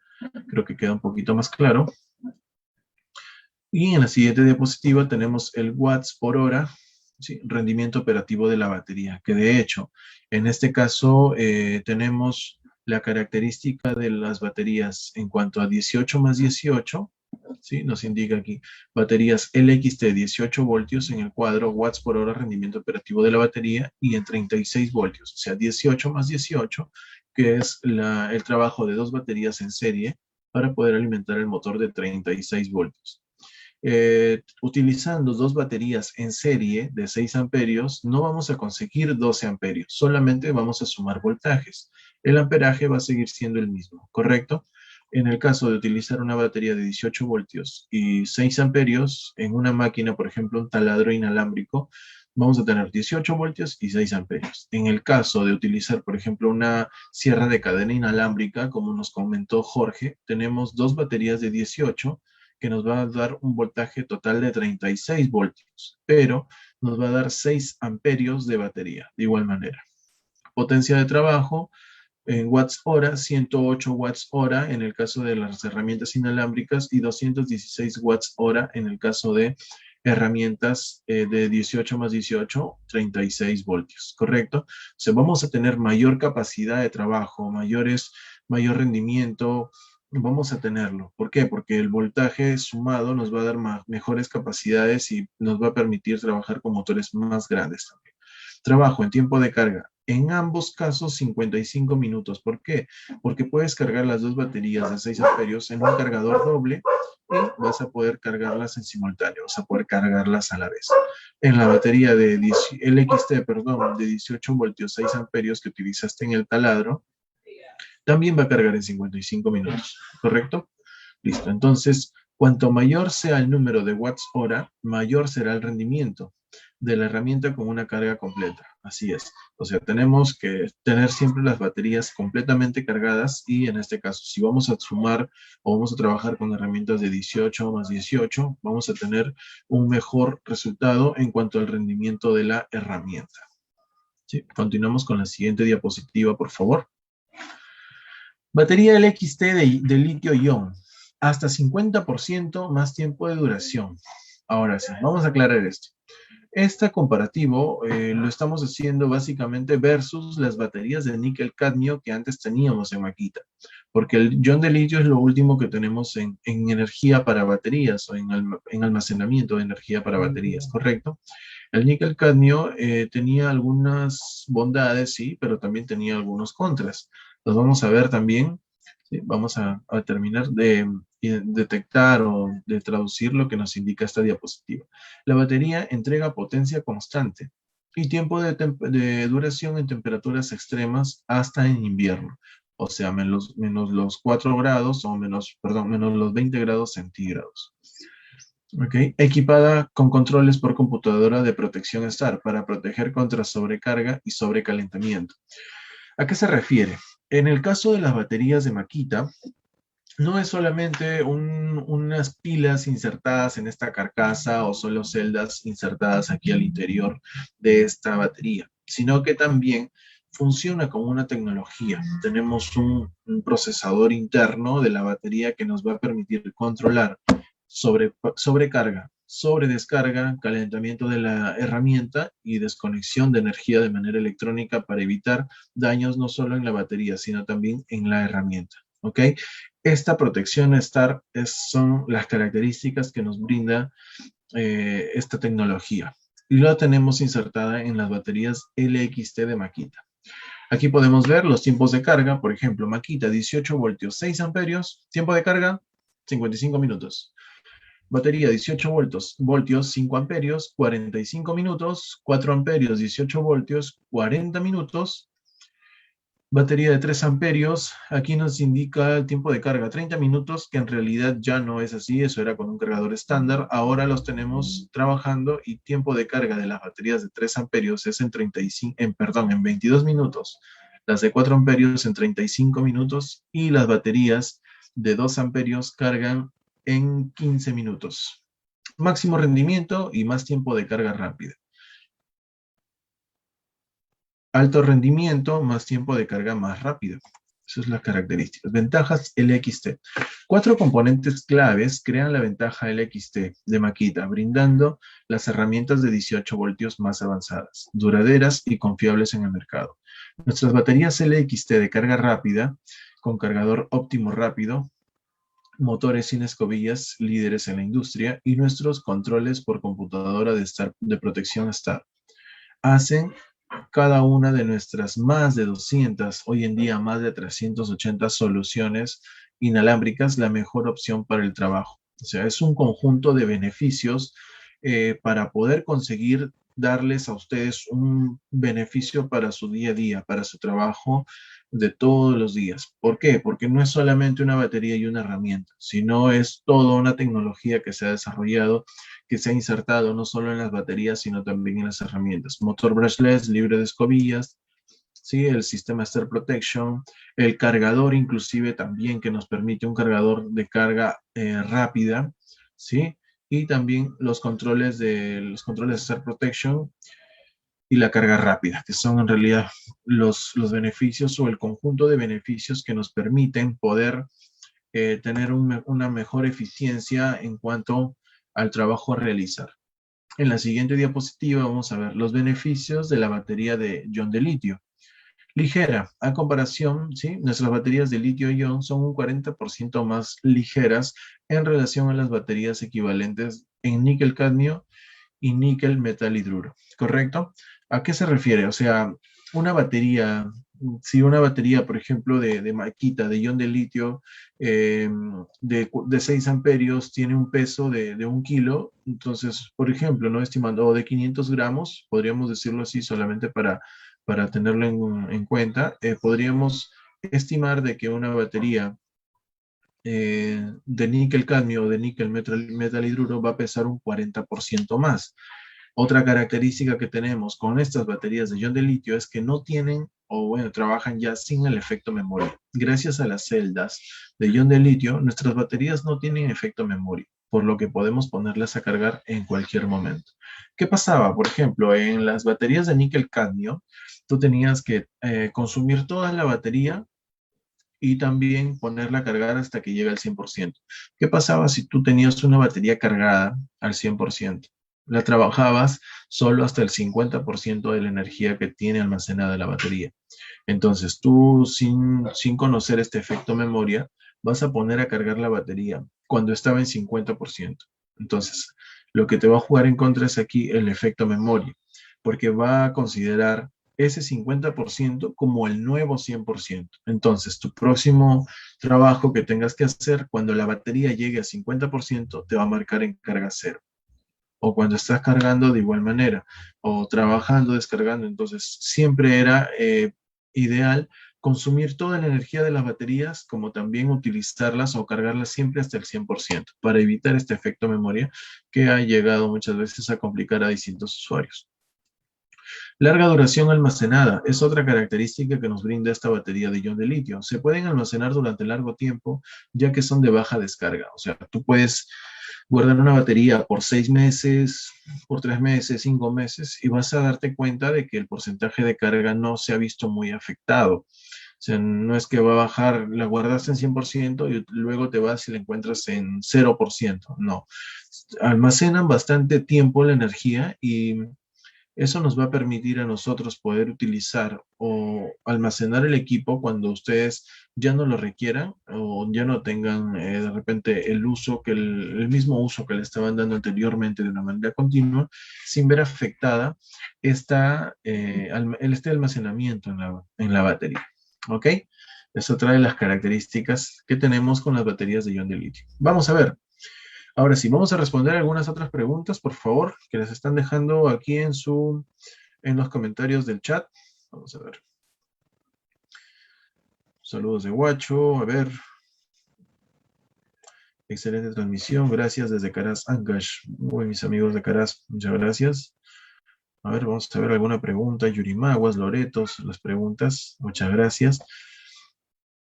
Creo que queda un poquito más claro. Y en la siguiente diapositiva tenemos el watts por hora, ¿sí? Rendimiento operativo de la batería, que de hecho, en este caso tenemos la característica de las baterías en cuanto a 18 más 18, ¿sí? Nos indica aquí, baterías LXT 18 voltios en el cuadro, watts por hora, rendimiento operativo de la batería, y en 36 voltios, o sea, 18 más 18, que es el trabajo de dos baterías en serie para poder alimentar el motor de 36 voltios. Utilizando dos baterías en serie de 6 amperios, no vamos a conseguir 12 amperios, solamente vamos a sumar voltajes. El amperaje va a seguir siendo el mismo, ¿correcto? En el caso de utilizar una batería de 18 voltios y 6 amperios en una máquina, por ejemplo, un taladro inalámbrico, vamos a tener 18 voltios y 6 amperios. En el caso de utilizar, por ejemplo, una sierra de cadena inalámbrica, como nos comentó Jorge, tenemos dos baterías de 18 que nos va a dar un voltaje total de 36 voltios, pero nos va a dar 6 amperios de batería, de igual manera. Potencia de trabajo en watts hora, 108 watts hora en el caso de las herramientas inalámbricas y 216 watts hora en el caso de herramientas de 18 más 18, 36 voltios, ¿correcto? O sea, vamos a tener mayor capacidad de trabajo, mayor rendimiento, vamos a tenerlo. ¿Por qué? Porque el voltaje sumado nos va a dar mejores capacidades y nos va a permitir trabajar con motores más grandes también. Trabajo en tiempo de carga. En ambos casos, 55 minutos. ¿Por qué? Porque puedes cargar las dos baterías de 6 amperios en un cargador doble y vas a poder cargarlas en simultáneo, vas a poder cargarlas a la vez. En la batería de LXT, perdón, de 18 voltios, 6 amperios que utilizaste en el taladro, también va a cargar en 55 minutos, ¿correcto? Listo, entonces, cuanto mayor sea el número de watts hora, mayor será el rendimiento de la herramienta con una carga completa. Así es. O sea, tenemos que tener siempre las baterías completamente cargadas y en este caso, si vamos a sumar o vamos a trabajar con herramientas de 18 más 18, vamos a tener un mejor resultado en cuanto al rendimiento de la herramienta. ¿Sí? Continuamos con la siguiente diapositiva, por favor. Batería LXT de litio-ion, hasta 50% más tiempo de duración. Ahora sí, vamos a aclarar esto. Este comparativo lo estamos haciendo básicamente versus las baterías de níquel-cadmio que antes teníamos en Makita, porque el ion de litio es lo último que tenemos en energía para baterías o en almacenamiento de energía para baterías, ¿correcto? El níquel-cadmio tenía algunas bondades, sí, pero también tenía algunos contras. Los vamos a ver también. ¿Sí? Vamos a terminar de detectar o de traducir lo que nos indica esta diapositiva. La batería entrega potencia constante y tiempo de duración en temperaturas extremas hasta en invierno. O sea, menos los 4 grados o menos los 20 grados centígrados. Okay. Equipada con controles por computadora de protección STAR para proteger contra sobrecarga y sobrecalentamiento. ¿A qué se refiere? En el caso de las baterías de Makita, no es solamente unas pilas insertadas en esta carcasa o solo celdas insertadas aquí al interior de esta batería, sino que también funciona como una tecnología. Tenemos un procesador interno de la batería que nos va a permitir controlar sobrecarga, sobredescarga, calentamiento de la herramienta y desconexión de energía de manera electrónica para evitar daños no solo en la batería, sino también en la herramienta. ¿Ok? Esta protección STAR son las características que nos brinda esta tecnología. Y la tenemos insertada en las baterías LXT de Makita. Aquí podemos ver los tiempos de carga. Por ejemplo, Makita 18 voltios, 6 amperios. Tiempo de carga, 55 minutos. Batería 18 voltios, 5 amperios, 45 minutos. 4 amperios, 18 voltios, 40 minutos. Batería de 3 amperios, aquí nos indica el tiempo de carga 30 minutos, que en realidad ya no es así, eso era con un cargador estándar. Ahora los tenemos trabajando y tiempo de carga de las baterías de 3 amperios es en 22 minutos. Las de 4 amperios en 35 minutos y las baterías de 2 amperios cargan en 15 minutos. Máximo rendimiento y más tiempo de carga rápida. Alto rendimiento, más tiempo de carga más rápido. Esas son las características. Ventajas LXT. 4 componentes claves crean la ventaja LXT de Makita, brindando las herramientas de 18 voltios más avanzadas, duraderas y confiables en el mercado. Nuestras baterías LXT de carga rápida, con cargador óptimo rápido, motores sin escobillas, líderes en la industria, y nuestros controles por computadora de protección STAR, hacen cada una de nuestras más de 200, hoy en día más de 380 soluciones inalámbricas la mejor opción para el trabajo. O sea, es un conjunto de beneficios para poder conseguir darles a ustedes un beneficio para su día a día, para su trabajo de todos los días. ¿Por qué? Porque no es solamente una batería y una herramienta, sino es toda una tecnología que se ha desarrollado, que se ha insertado no solo en las baterías, sino también en las herramientas. Motor brushless, libre de escobillas, ¿sí? El sistema Star Protection, el cargador inclusive también que nos permite un cargador de carga rápida, ¿sí? Y también los controles de Star Protection y la carga rápida, que son en realidad los beneficios o el conjunto de beneficios que nos permiten poder tener una mejor eficiencia en cuanto al trabajo a realizar. En la siguiente diapositiva vamos a ver los beneficios de la batería de ion de litio. Ligera, a comparación, ¿sí? Nuestras baterías de litio-ion son un 40% más ligeras en relación a las baterías equivalentes en níquel-cadmio y níquel metal hidruro, ¿correcto? ¿A qué se refiere? O sea, una batería, si una batería, por ejemplo, de Makita, de ion de litio, de 6 amperios, tiene un peso de 1 kilo, entonces, por ejemplo, ¿no? Estimando, o de 500 gramos, podríamos decirlo así solamente para tenerlo en cuenta, podríamos estimar de que una batería de níquel cadmio o de níquel metal hidruro va a pesar un 40% más. Otra característica que tenemos con estas baterías de ion de litio es que no tienen, o bueno, trabajan ya sin el efecto memoria. Gracias a las celdas de ion de litio, nuestras baterías no tienen efecto memoria, por lo que podemos ponerlas a cargar en cualquier momento. ¿Qué pasaba? Por ejemplo, en las baterías de níquel cadmio, tú tenías que consumir toda la batería y también ponerla a cargar hasta que llegue al 100%. ¿Qué pasaba si tú tenías una batería cargada al 100%? La trabajabas solo hasta el 50% de la energía que tiene almacenada la batería. Entonces, tú sin conocer este efecto memoria, vas a poner a cargar la batería cuando estaba en 50%. Entonces, lo que te va a jugar en contra es aquí el efecto memoria, porque va a considerar ese 50% como el nuevo 100%. Entonces, tu próximo trabajo que tengas que hacer, cuando la batería llegue a 50%, te va a marcar en carga cero. O cuando estás cargando de igual manera, o trabajando, descargando. Entonces, siempre era ideal consumir toda la energía de las baterías, como también utilizarlas o cargarlas siempre hasta el 100%, para evitar este efecto memoria que ha llegado muchas veces a complicar a distintos usuarios. Larga duración almacenada es otra característica que nos brinda esta batería de ion de litio. Se pueden almacenar durante largo tiempo, ya que son de baja descarga. O sea, tú puedes guardar una batería por 6 meses, por 3 meses, 5 meses, y vas a darte cuenta de que el porcentaje de carga no se ha visto muy afectado. O sea, no es que va a bajar, la guardaste en 100% y luego te vas y la encuentras en 0%. No. Almacenan bastante tiempo la energía y eso nos va a permitir a nosotros poder utilizar o almacenar el equipo cuando ustedes ya no lo requieran o ya no tengan de repente el uso el mismo uso que le estaban dando anteriormente de una manera continua, sin ver afectada este almacenamiento en la batería. ¿Ok? Es otra de las características que tenemos con las baterías de ion de litio. Vamos a ver. Ahora sí, vamos a responder algunas otras preguntas, por favor, que les están dejando aquí en los comentarios del chat. Vamos a ver. Saludos de Huacho. A ver. Excelente transmisión. Gracias desde Caras Ancash. Muy mis amigos de Caras, muchas gracias. A ver, vamos a ver alguna pregunta. Yurimaguas, Loretos, las preguntas. Muchas gracias.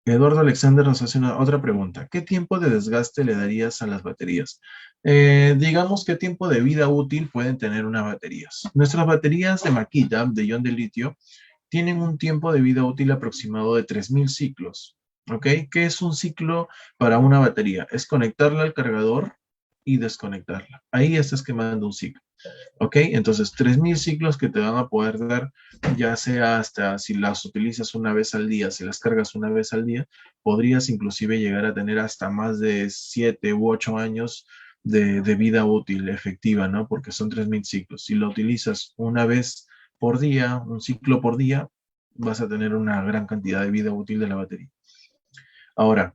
Eduardo Alexander nos hace otra pregunta. ¿Qué tiempo de desgaste le darías a las baterías? Digamos, ¿qué tiempo de vida útil pueden tener unas baterías? Nuestras baterías de Makita, de ion de litio, tienen un tiempo de vida útil aproximado de 3000 ciclos. ¿Ok? ¿Qué es un ciclo para una batería? Es conectarla al cargador y desconectarla. Ahí estás quemando un ciclo. ¿Ok? Entonces, 3000 ciclos que te van a poder dar, ya sea hasta si las utilizas una vez al día, si las cargas una vez al día, podrías inclusive llegar a tener hasta más de 7 u 8 años de vida útil efectiva, ¿no? Porque son 3000 ciclos. Si lo utilizas una vez por día, un ciclo por día, vas a tener una gran cantidad de vida útil de la batería. Ahora,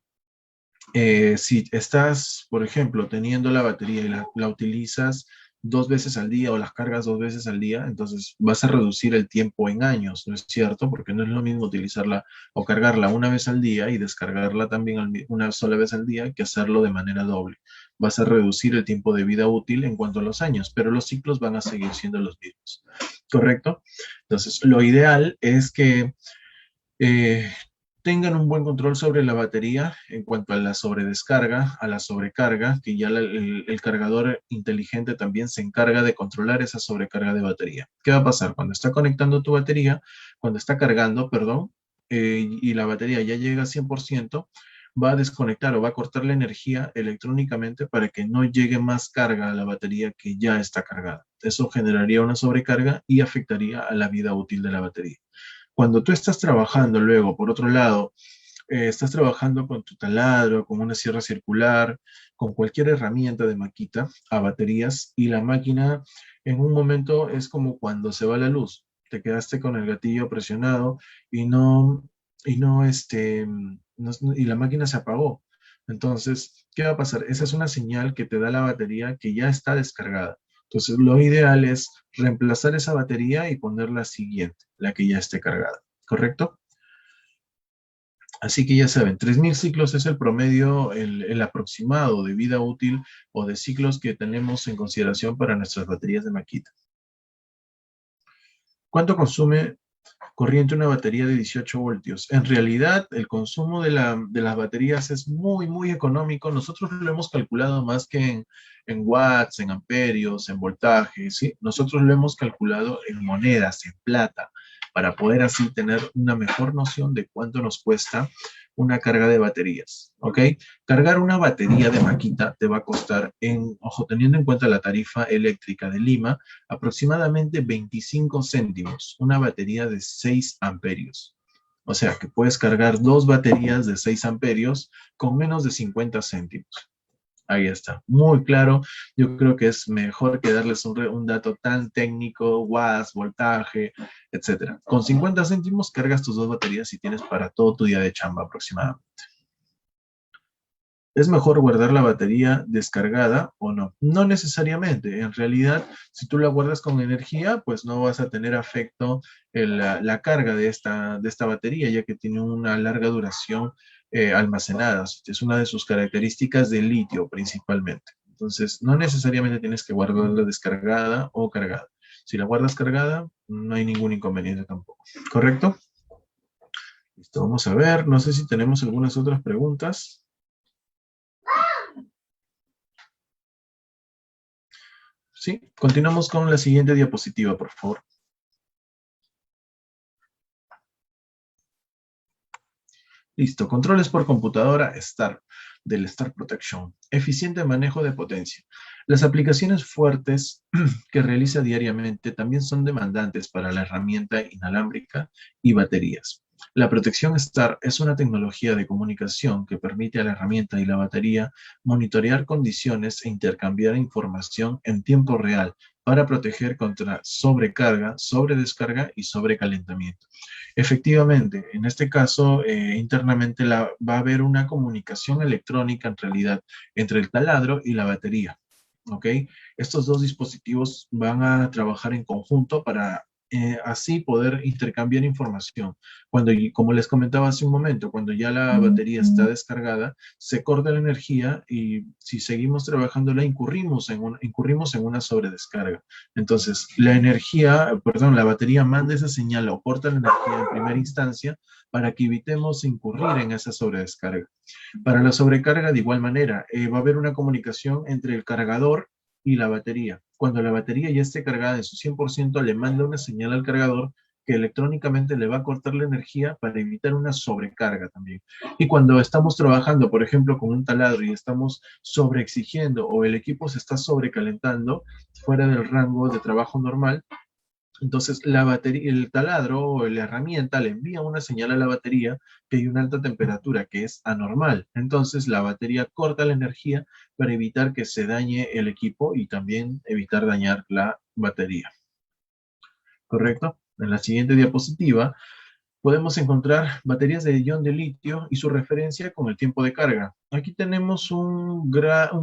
si estás, por ejemplo, teniendo la batería y la utilizas 2 veces al día o las cargas 2 veces al día, entonces vas a reducir el tiempo en años, ¿no es cierto? Porque no es lo mismo utilizarla o cargarla una vez al día y descargarla también una sola vez al día que hacerlo de manera doble. Vas a reducir el tiempo de vida útil en cuanto a los años, pero los ciclos van a seguir siendo los mismos, ¿correcto? Entonces, lo ideal es que eh, tengan un buen control sobre la batería en cuanto a la sobredescarga, a la sobrecarga, que ya el cargador inteligente también se encarga de controlar esa sobrecarga de batería. ¿Qué va a pasar? Cuando está conectando tu batería, cuando está cargando, perdón, y la batería ya llega a 100%, va a desconectar o va a cortar la energía electrónicamente para que no llegue más carga a la batería que ya está cargada. Eso generaría una sobrecarga y afectaría a la vida útil de la batería. Cuando tú estás trabajando luego, por otro lado, estás trabajando con tu taladro, con una sierra circular, con cualquier herramienta de maquita a baterías y la máquina en un momento es como cuando se va la luz. Te quedaste con el gatillo presionado y y la máquina se apagó. Entonces, ¿qué va a pasar? Esa es una señal que te da la batería que ya está descargada. Entonces, lo ideal es reemplazar esa batería y poner la siguiente, la que ya esté cargada, ¿correcto? Así que ya saben, 3000 ciclos es el promedio, el aproximado de vida útil o de ciclos que tenemos en consideración para nuestras baterías de Makita. ¿Cuánto consume corriente una batería de 18 voltios? En realidad, el consumo de las baterías es muy, muy económico. Nosotros lo hemos calculado más que en watts, en amperios, en voltaje, ¿sí? Nosotros lo hemos calculado en monedas, en plata, para poder así tener una mejor noción de cuánto nos cuesta una carga de baterías, ¿ok? Cargar una batería de Makita te va a costar, ojo, teniendo en cuenta la tarifa eléctrica de Lima, aproximadamente 25 céntimos, una batería de 6 amperios. O sea que puedes cargar dos baterías de 6 amperios con menos de 50 céntimos. Ahí está, muy claro. Yo creo que es mejor que darles un dato tan técnico, watts, voltaje, etcétera. Con 50 céntimos cargas tus dos baterías y tienes para todo tu día de chamba aproximadamente. ¿Es mejor guardar la batería descargada o no? No necesariamente. En realidad, si tú la guardas con energía, pues no vas a tener afecto en la carga de esta batería, ya que tiene una larga duración almacenada. Es una de sus características de litio principalmente. Entonces, no necesariamente tienes que guardarla descargada o cargada. Si la guardas cargada, no hay ningún inconveniente tampoco. ¿Correcto? Listo, vamos a ver. No sé si tenemos algunas otras preguntas. Sí, continuamos con la siguiente diapositiva, por favor. Listo, controles por computadora STAR, del Star Protection. Eficiente manejo de potencia. Las aplicaciones fuertes que realiza diariamente también son demandantes para la herramienta inalámbrica y baterías. La protección STAR es una tecnología de comunicación que permite a la herramienta y la batería monitorear condiciones e intercambiar información en tiempo real para proteger contra sobrecarga, sobredescarga y sobrecalentamiento. Efectivamente, en este caso, internamente va a haber una comunicación electrónica en realidad entre el taladro y la batería. ¿Ok? Estos dos dispositivos van a trabajar en conjunto para así poder intercambiar información. Como les comentaba hace un momento, cuando ya la batería está descargada, se corta la energía y si seguimos trabajándola, incurrimos en una sobredescarga. Entonces, la batería manda esa señal o corta la energía en primera instancia para que evitemos incurrir en esa sobredescarga. Para la sobrecarga, de igual manera, va a haber una comunicación entre el cargador y la batería. Cuando la batería ya esté cargada en su 100%, le manda una señal al cargador que electrónicamente le va a cortar la energía para evitar una sobrecarga también. Y cuando estamos trabajando, por ejemplo, con un taladro y estamos sobreexigiendo o el equipo se está sobrecalentando fuera del rango de trabajo normal, entonces, la batería, el taladro o la herramienta le envía una señal a la batería que hay una alta temperatura que es anormal. Entonces, la batería corta la energía para evitar que se dañe el equipo y también evitar dañar la batería. ¿Correcto? En la siguiente diapositiva podemos encontrar baterías de ion de litio y su referencia con el tiempo de carga. Aquí tenemos un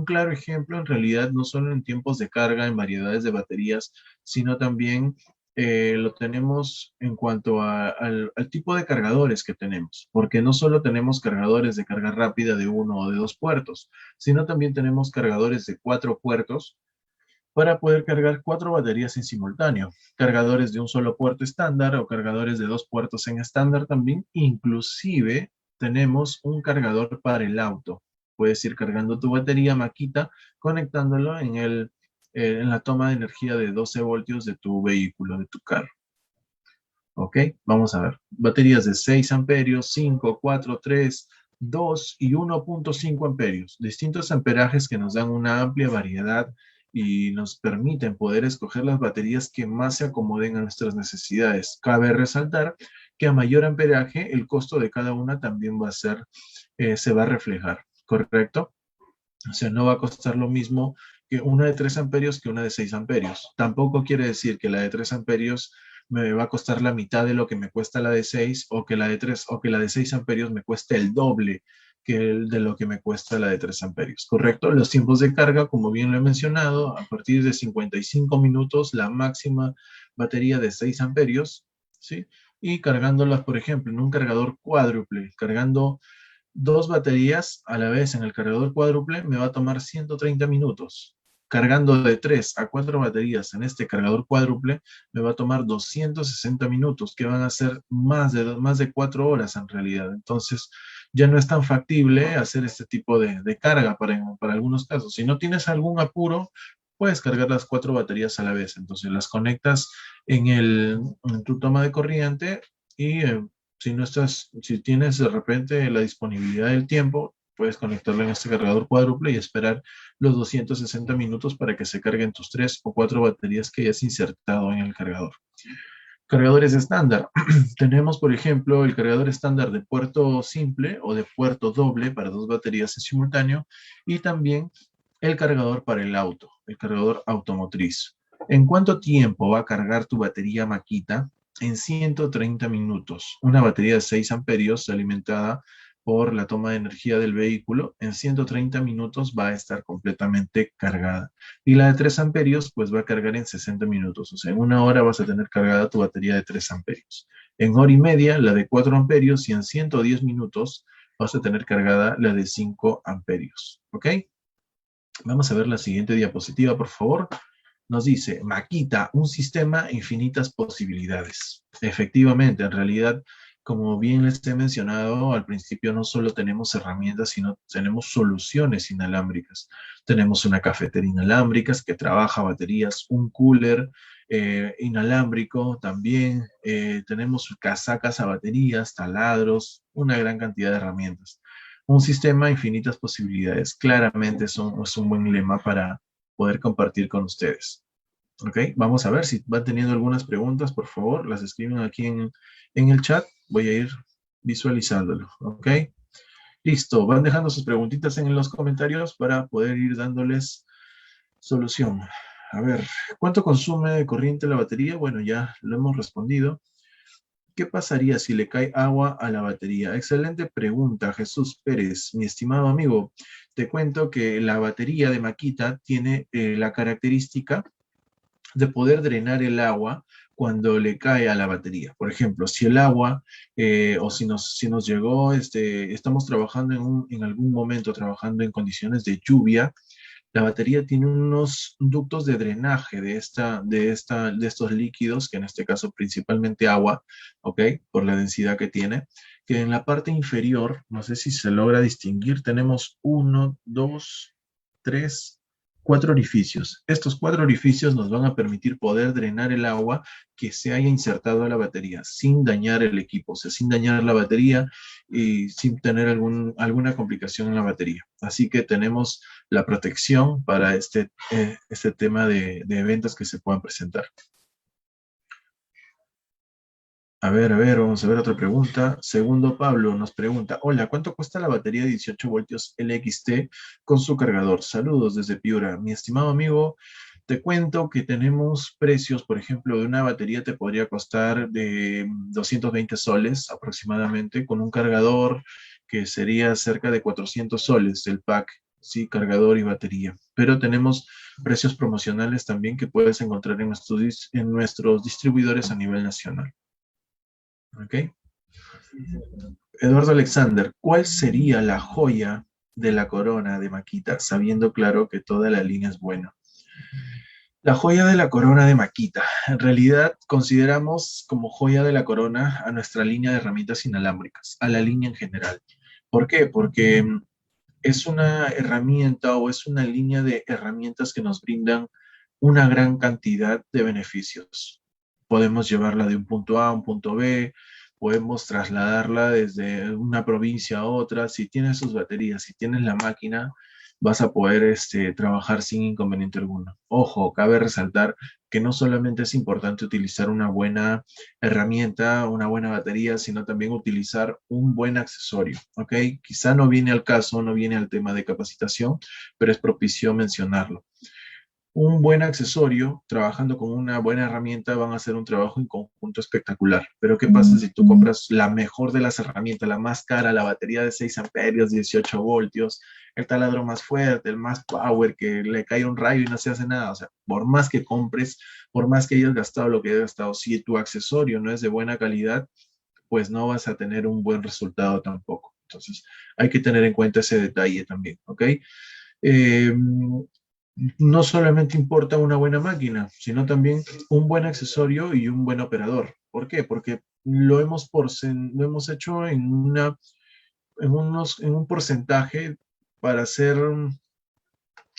claro ejemplo, en realidad, no solo en tiempos de carga, en variedades de baterías, sino también lo tenemos en cuanto al tipo de cargadores que tenemos, porque no solo tenemos cargadores de carga rápida de 1 o de 2 puertos, sino también tenemos cargadores de 4 puertos para poder cargar 4 baterías en simultáneo. Cargadores de un solo puerto estándar o cargadores de 2 puertos en estándar también. Inclusive tenemos un cargador para el auto. Puedes ir cargando tu batería Makita, conectándolo en la toma de energía de 12 voltios de tu vehículo, de tu carro. ¿Ok? Vamos a ver. Baterías de 6 amperios, 5, 4, 3, 2 y 1.5 amperios. Distintos amperajes que nos dan una amplia variedad y nos permiten poder escoger las baterías que más se acomoden a nuestras necesidades. Cabe resaltar que a mayor amperaje, el costo de cada una también se va a reflejar, ¿correcto? O sea, no va a costar lo mismo que una de 3 amperios que una de 6 amperios. Tampoco quiere decir que la de 3 amperios me va a costar la mitad de lo que me cuesta la de 6 o que la de 3 o que la de 6 amperios me cueste el doble de lo que me cuesta la de 3 amperios, ¿correcto? Los tiempos de carga, como bien lo he mencionado, a partir de 55 minutos, la máxima batería de 6 amperios, ¿sí? Y cargándolas, por ejemplo, en un cargador cuádruple, cargando 2 baterías a la vez en el cargador cuádruple me va a tomar 130 minutos. Cargando de 3 a 4 baterías en este cargador cuádruple me va a tomar 260 minutos, que van a ser más de 4 horas en realidad. Entonces, ya no es tan factible hacer este tipo de carga para algunos casos. Si no tienes algún apuro, puedes cargar las 4 baterías a la vez. Entonces, las conectas en tu toma de corriente y si tienes de repente la disponibilidad del tiempo, puedes conectarlo en este cargador cuádruple y esperar los 260 minutos para que se carguen tus 3 o 4 baterías que hayas insertado en el cargador. Cargadores estándar. Tenemos, por ejemplo, el cargador estándar de puerto simple o de puerto doble para 2 baterías en simultáneo y también el cargador para el auto, el cargador automotriz. ¿En cuánto tiempo va a cargar tu batería Makita? En 130 minutos. Una batería de 6 amperios alimentada por la toma de energía del vehículo, en 130 minutos va a estar completamente cargada. Y la de 3 amperios, pues va a cargar en 60 minutos. O sea, en 1 hora vas a tener cargada tu batería de 3 amperios. En hora y media, la de 4 amperios y en 110 minutos vas a tener cargada la de 5 amperios. ¿Ok? Vamos a ver la siguiente diapositiva, por favor. Nos dice, Makita, un sistema infinitas posibilidades. Efectivamente, en realidad, como bien les he mencionado, al principio no solo tenemos herramientas, sino tenemos soluciones inalámbricas. Tenemos una cafetera inalámbrica que trabaja baterías, un cooler inalámbrico también. Tenemos casacas a baterías, taladros, una gran cantidad de herramientas. Un sistema infinitas posibilidades. Claramente es un buen lema para poder compartir con ustedes. ¿Ok? Vamos a ver si van teniendo algunas preguntas, por favor, las escriben aquí en el chat. Voy a ir visualizándolo. ¿Ok? Listo. Van dejando sus preguntitas en los comentarios para poder ir dándoles solución. A ver, ¿cuánto consume de corriente la batería? Bueno, ya lo hemos respondido. ¿Qué pasaría si le cae agua a la batería? Excelente pregunta, Jesús Pérez, mi estimado amigo. Te cuento que la batería de Makita tiene la característica de poder drenar el agua cuando le cae a la batería. Por ejemplo, si el agua o si nos llegó, estamos trabajando en algún momento, trabajando en condiciones de lluvia, la batería tiene unos ductos de drenaje de estos líquidos, que en este caso principalmente agua, ¿ok? Por la densidad que tiene, que en la parte inferior, no sé si se logra distinguir, tenemos uno, dos, tres, cuatro orificios. Estos cuatro orificios nos van a permitir poder drenar el agua que se haya insertado a la batería sin dañar el equipo, o sea, sin dañar la batería y sin tener alguna complicación en la batería. Así que tenemos la protección para este tema de eventos que se puedan presentar. A ver, vamos a ver otra pregunta. Segundo, Pablo nos pregunta, hola, ¿cuánto cuesta la batería de 18 voltios LXT con su cargador? Saludos desde Piura. Mi estimado amigo, te cuento que tenemos precios, por ejemplo, de una batería te podría costar de 220 soles aproximadamente, con un cargador que sería cerca de 400 soles el pack, sí, cargador y batería. Pero tenemos precios promocionales también que puedes encontrar en nuestros distribuidores a nivel nacional. ¿Ok? Eduardo Alexander, ¿cuál sería la joya de la corona de Makita, sabiendo claro que toda la línea es buena? La joya de la corona de Makita. En realidad consideramos como joya de la corona a nuestra línea de herramientas inalámbricas, a la línea en general. ¿Por qué? Porque es una herramienta o es una línea de herramientas que nos brindan una gran cantidad de beneficios. Podemos llevarla de un punto A a un punto B, podemos trasladarla desde una provincia a otra. Si tienes sus baterías, si tienes la máquina, vas a poder trabajar sin inconveniente alguno. Ojo, cabe resaltar que no solamente es importante utilizar una buena herramienta, una buena batería, sino también utilizar un buen accesorio, ¿ok? Quizá no viene al caso, no viene al tema de capacitación, pero es propicio mencionarlo. Un buen accesorio, trabajando con una buena herramienta, van a hacer un trabajo en conjunto espectacular. Pero ¿qué pasa si tú compras la mejor de las herramientas, la más cara, la batería de 6 amperios, 18 voltios, el taladro más fuerte, el más power, que le cae un rayo y no se hace nada? O sea, por más que compres, por más que hayas gastado lo que hayas gastado, si tu accesorio no es de buena calidad, pues no vas a tener un buen resultado tampoco. Entonces, hay que tener en cuenta ese detalle también, ¿ok? Eh, no solamente importa una buena máquina, sino también un buen accesorio y un buen operador. ¿Por qué? Porque lo hemos hecho en un porcentaje para ser,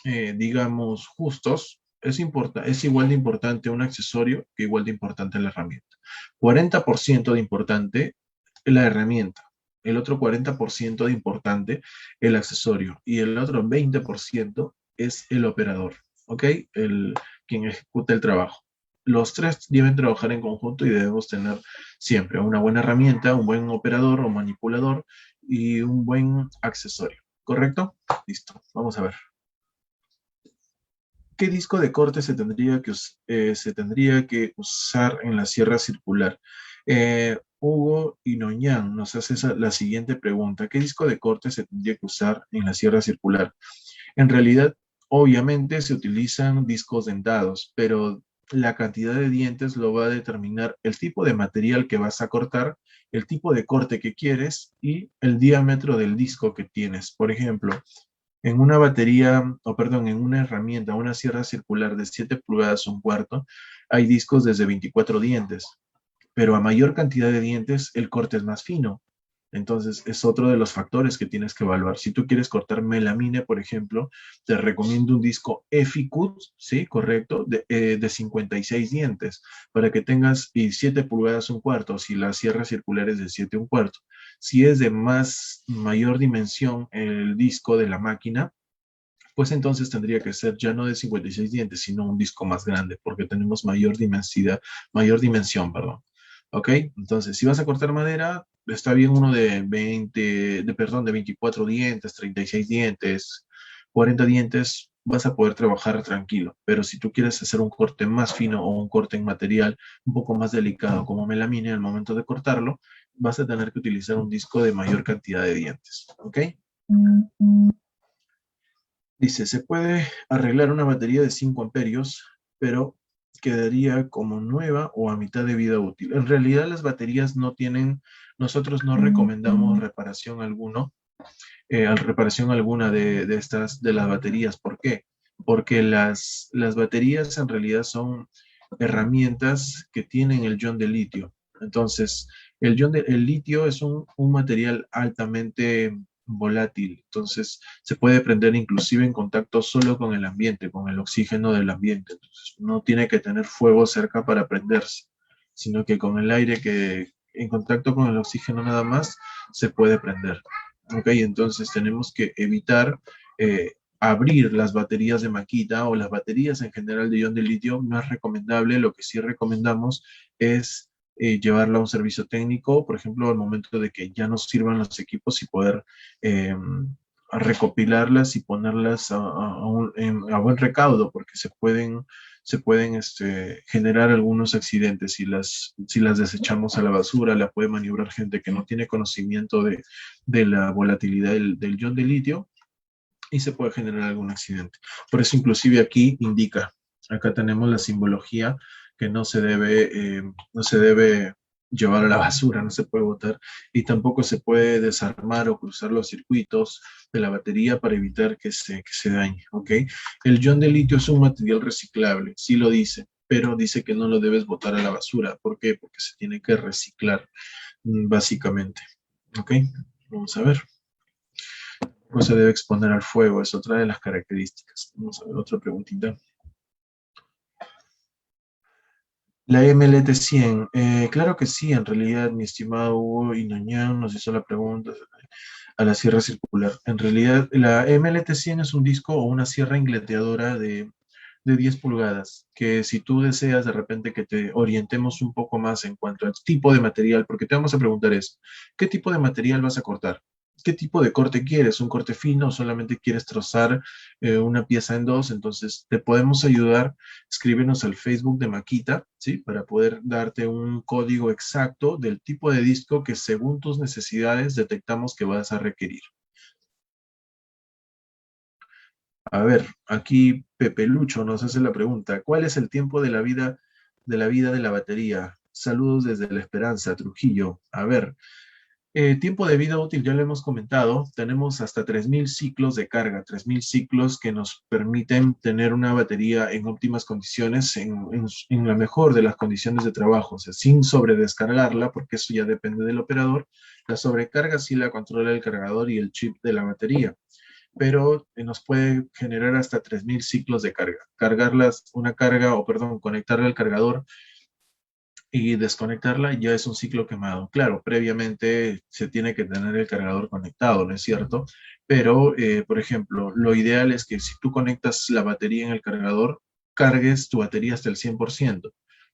digamos, justos. Es igual de importante un accesorio que igual de importante la herramienta. 40% de importante la herramienta, el otro 40% de importante el accesorio y el otro 20% es el operador, ¿ok? Quien ejecuta el trabajo. Los tres deben trabajar en conjunto y debemos tener siempre una buena herramienta, un buen operador o manipulador y un buen accesorio, ¿correcto? Listo, vamos a ver. ¿Qué disco de corte se tendría que usar en la sierra circular? Hugo Inoñán nos hace la siguiente pregunta. ¿Qué disco de corte se tendría que usar en la sierra circular? En realidad, obviamente se utilizan discos dentados, pero la cantidad de dientes lo va a determinar el tipo de material que vas a cortar, el tipo de corte que quieres y el diámetro del disco que tienes. Por ejemplo, en una batería, o perdón, en una herramienta, una sierra circular de 7 pulgadas un cuarto, hay discos desde 24 dientes, pero a mayor cantidad de dientes, el corte es más fino. Entonces, es otro de los factores que tienes que evaluar. Si tú quieres cortar melamine, por ejemplo, te recomiendo un disco EFICUT, ¿sí? Correcto, de 56 dientes, para que tengas y 7 pulgadas un cuarto, si la sierra circular es de 7 un cuarto. Si es de mayor dimensión el disco de la máquina, pues entonces tendría que ser ya no de 56 dientes, sino un disco más grande, porque tenemos mayor dimensión, perdón. ¿Ok? Entonces, si vas a cortar madera, está bien uno de 20, perdón, de 24 dientes, 36 dientes, 40 dientes, vas a poder trabajar tranquilo. Pero si tú quieres hacer un corte más fino o un corte en material un poco más delicado como melamine, al momento de cortarlo, vas a tener que utilizar un disco de mayor cantidad de dientes. ¿Ok? Dice, se puede arreglar una batería de 5 amperios, pero quedaría como nueva o a mitad de vida útil. En realidad las baterías no tienen, nosotros no recomendamos reparación alguna de estas, de las baterías. ¿Por qué? Porque las baterías en realidad son herramientas que tienen el ion de litio. Entonces, el litio es un material altamente volátil, entonces se puede prender inclusive en contacto solo con el ambiente, con el oxígeno del ambiente. Entonces, no tiene que tener fuego cerca para prenderse, sino que con el aire que en contacto con el oxígeno nada más se puede prender. ¿Ok? Entonces tenemos que evitar abrir las baterías de Makita o las baterías en general de ion de litio. No es recomendable. Lo que sí recomendamos es llevarla a un servicio técnico, por ejemplo, al momento de que ya nos sirvan los equipos y poder eh, recopilarlas y ponerlas a buen recaudo, porque se pueden generar algunos accidentes si las desechamos a la basura. La puede maniobrar gente que no tiene conocimiento de la volatilidad del ion de litio y se puede generar algún accidente. Por eso inclusive aquí indica, acá tenemos la simbología que no se debe llevar a la basura, no se puede botar y tampoco se puede desarmar o cruzar los circuitos de la batería para evitar que se dañe, ¿ok? El ion de litio es un material reciclable, sí lo dice, pero dice que no lo debes botar a la basura. ¿Por qué? Porque se tiene que reciclar, básicamente, ¿ok? Vamos a ver. No se debe exponer al fuego, es otra de las características. Vamos a ver otra preguntita. La MLT100, claro que sí, en realidad, mi estimado Hugo Inañán nos hizo la pregunta a la sierra circular. En realidad, la MLT100 es un disco o una sierra ingleteadora de 10 pulgadas, que si tú deseas de repente que te orientemos un poco más en cuanto al tipo de material, porque te vamos a preguntar eso, ¿qué tipo de material vas a cortar? ¿Qué tipo de corte quieres? ¿Un corte fino o solamente quieres trozar una pieza en dos? Entonces, te podemos ayudar. Escríbenos al Facebook de Makita, ¿sí? Para poder darte un código exacto del tipo de disco que según tus necesidades detectamos que vas a requerir. A ver, aquí Pepe Lucho nos hace la pregunta, ¿cuál es el tiempo de la batería? Saludos desde La Esperanza, Trujillo. A ver, tiempo de vida útil, ya lo hemos comentado, tenemos hasta 3000 ciclos de carga, 3000 ciclos que nos permiten tener una batería en óptimas condiciones, en la mejor de las condiciones de trabajo, o sea, sin sobredescargarla, porque eso ya depende del operador. La sobrecarga sí la controla el cargador y el chip de la batería, pero nos puede generar hasta 3000 ciclos de carga. Una carga, o perdón, conectarla al cargador y desconectarla ya es un ciclo quemado. Claro, previamente se tiene que tener el cargador conectado, ¿no es cierto? Pero, por ejemplo, lo ideal es que si tú conectas la batería en el cargador, cargues tu batería hasta el 100%.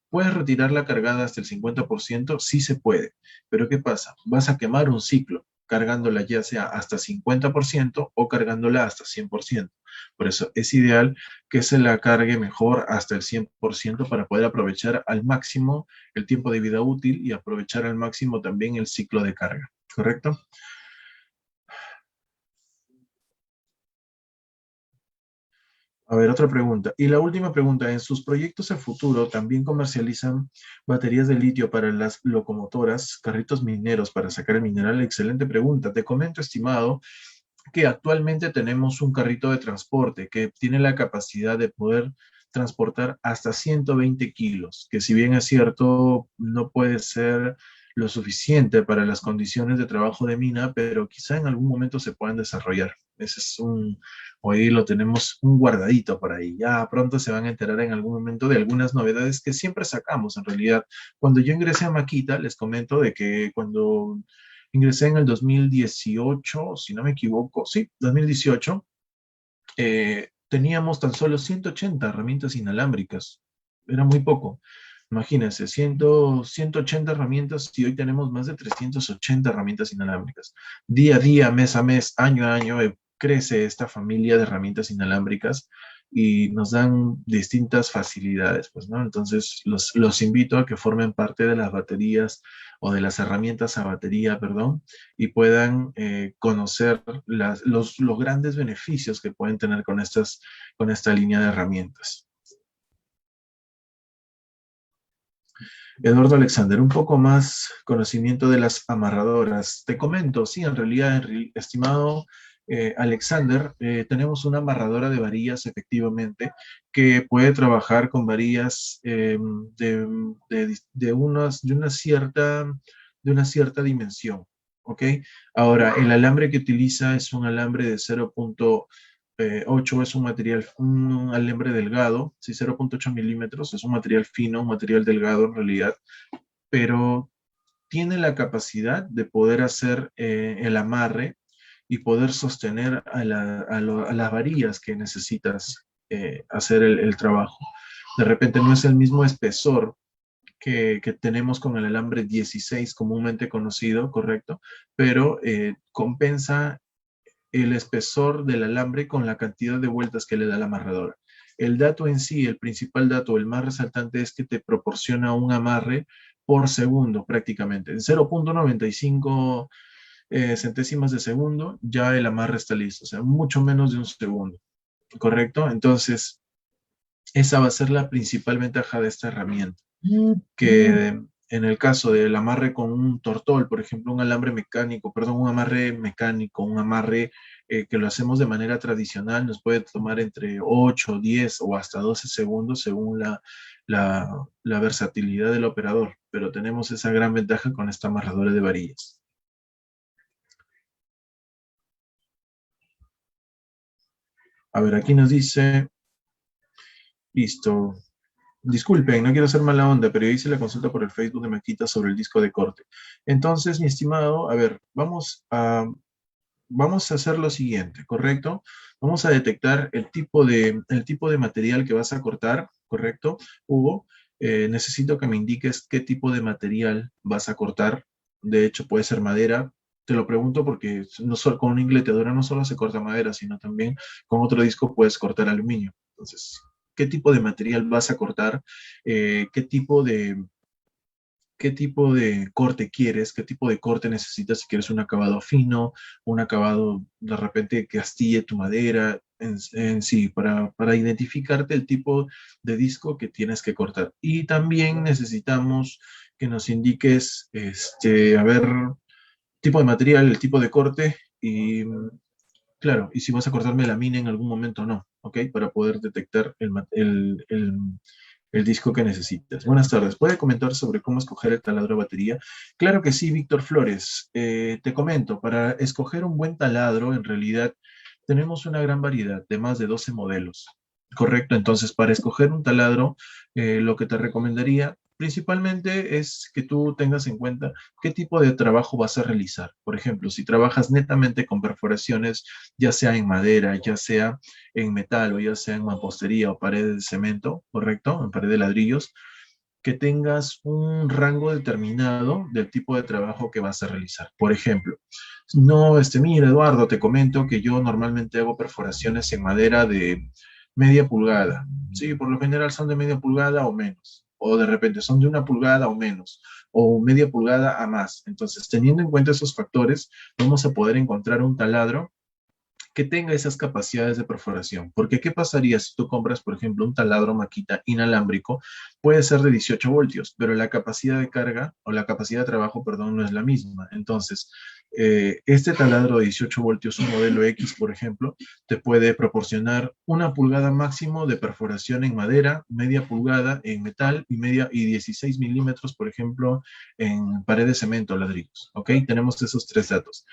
¿Puedes retirarla cargada hasta el 50%? Sí se puede. Pero ¿qué pasa? Vas a quemar un ciclo cargándola ya sea hasta 50% o cargándola hasta 100%. Por eso es ideal que se la cargue mejor hasta el 100% para poder aprovechar al máximo el tiempo de vida útil y aprovechar al máximo también el ciclo de carga, ¿correcto? A ver, otra pregunta. Y la última pregunta, ¿en sus proyectos a futuro también comercializan baterías de litio para las locomotoras, carritos mineros para sacar el mineral? Excelente pregunta. Te comento, estimado, que actualmente tenemos un carrito de transporte que tiene la capacidad de poder transportar hasta 120 kilos, que si bien es cierto, no puede ser lo suficiente para las condiciones de trabajo de mina, pero quizá en algún momento se puedan desarrollar. Ese es hoy lo tenemos un guardadito por ahí. Ya pronto se van a enterar en algún momento de algunas novedades que siempre sacamos en realidad. Cuando yo ingresé a Makita, les comento de que cuando ingresé en el 2018, si no me equivoco, sí, 2018, teníamos tan solo 180 herramientas inalámbricas. Era muy poco. Imagínense, 180 herramientas y hoy tenemos más de 380 herramientas inalámbricas. Día a día, mes a mes, año a año, crece esta familia de herramientas inalámbricas y nos dan distintas facilidades, pues, ¿no? Entonces, los invito a que formen parte de las baterías o de las herramientas a batería, perdón, y puedan conocer los grandes beneficios que pueden tener con esta línea de herramientas. Eduardo Alexander, un poco más conocimiento de las amarradoras. Te comento, sí, en realidad, estimado Alexander, tenemos una amarradora de varillas efectivamente que puede trabajar con varillas de una cierta dimensión, ¿ok? Ahora, el alambre que utiliza es un alambre de 0.8, es un material, un alambre delgado, sí, 0.8 milímetros, es un material fino, un material delgado en realidad, pero tiene la capacidad de poder hacer el amarre y poder sostener a las varillas que necesitas hacer el trabajo. De repente no es el mismo espesor que tenemos con el alambre 16 comúnmente conocido, correcto, pero compensa el espesor del alambre con la cantidad de vueltas que le da la amarradora. El dato en sí, el principal dato, el más resaltante es que te proporciona un amarre por segundo prácticamente. En 0.95 centésimas de segundo ya el amarre está listo, o sea, mucho menos de un segundo, ¿correcto? Entonces, esa va a ser la principal ventaja de esta herramienta, que en el caso del amarre con un tortol, por ejemplo, un alambre mecánico, perdón, un amarre mecánico, un amarre que lo hacemos de manera tradicional, nos puede tomar entre 8, 10 o hasta 12 segundos según la versatilidad del operador, pero tenemos esa gran ventaja con esta amarradora de varillas. A ver, aquí nos dice, listo. Disculpen, no quiero hacer mala onda, pero yo hice la consulta por el Facebook de Maquita sobre el disco de corte. Entonces, mi estimado, a ver, vamos a hacer lo siguiente, ¿correcto? Vamos a detectar el tipo de material que vas a cortar, ¿correcto? Hugo, necesito que me indiques qué tipo de material vas a cortar. De hecho, puede ser madera. Te lo pregunto porque no solo, con una ingleteadora no solo se corta madera, sino también con otro disco puedes cortar aluminio. Entonces, ¿qué tipo de material vas a cortar? Eh, ¿qué tipo de, ¿Qué tipo de corte quieres? ¿Qué tipo de corte necesitas? Si quieres un acabado fino, un acabado de repente que astille tu madera, en sí, para identificarte el tipo de disco que tienes que cortar. Y también necesitamos que nos indiques, a ver, tipo de material, el tipo de corte y, claro, y si vas a cortar melamina en algún momento o no, ¿ok? Para poder detectar el disco que necesitas. Buenas tardes. ¿Puede comentar sobre cómo escoger el taladro de batería? Claro que sí, Víctor Flores. Te comento, para escoger un buen taladro, en realidad tenemos una gran variedad de más de 12 modelos. Correcto, entonces para escoger un taladro, lo que te recomendaría principalmente es que tú tengas en cuenta qué tipo de trabajo vas a realizar. Por ejemplo, si trabajas netamente con perforaciones, ya sea en madera, ya sea en metal o ya sea en mampostería o pared de cemento, ¿correcto? En pared de ladrillos, que tengas un rango determinado del tipo de trabajo que vas a realizar. Por ejemplo, no, mira, Eduardo, te comento que yo normalmente hago perforaciones en madera de media pulgada. Sí, por lo general son de media pulgada o menos. O de repente son de una pulgada o menos. O media pulgada a más. Entonces, teniendo en cuenta esos factores, vamos a poder encontrar un taladro que tenga esas capacidades de perforación. Porque, ¿qué pasaría si tú compras, por ejemplo, un taladro maquita inalámbrico? Puede ser de 18 voltios, pero la capacidad de carga o la capacidad de trabajo, perdón, no es la misma. Entonces, este taladro de 18 voltios, un modelo X, por ejemplo, te puede proporcionar una pulgada máximo de perforación en madera, media pulgada en metal y 16 milímetros, por ejemplo, en pared de cemento o ladrillos. ¿Ok? Tenemos esos tres datos,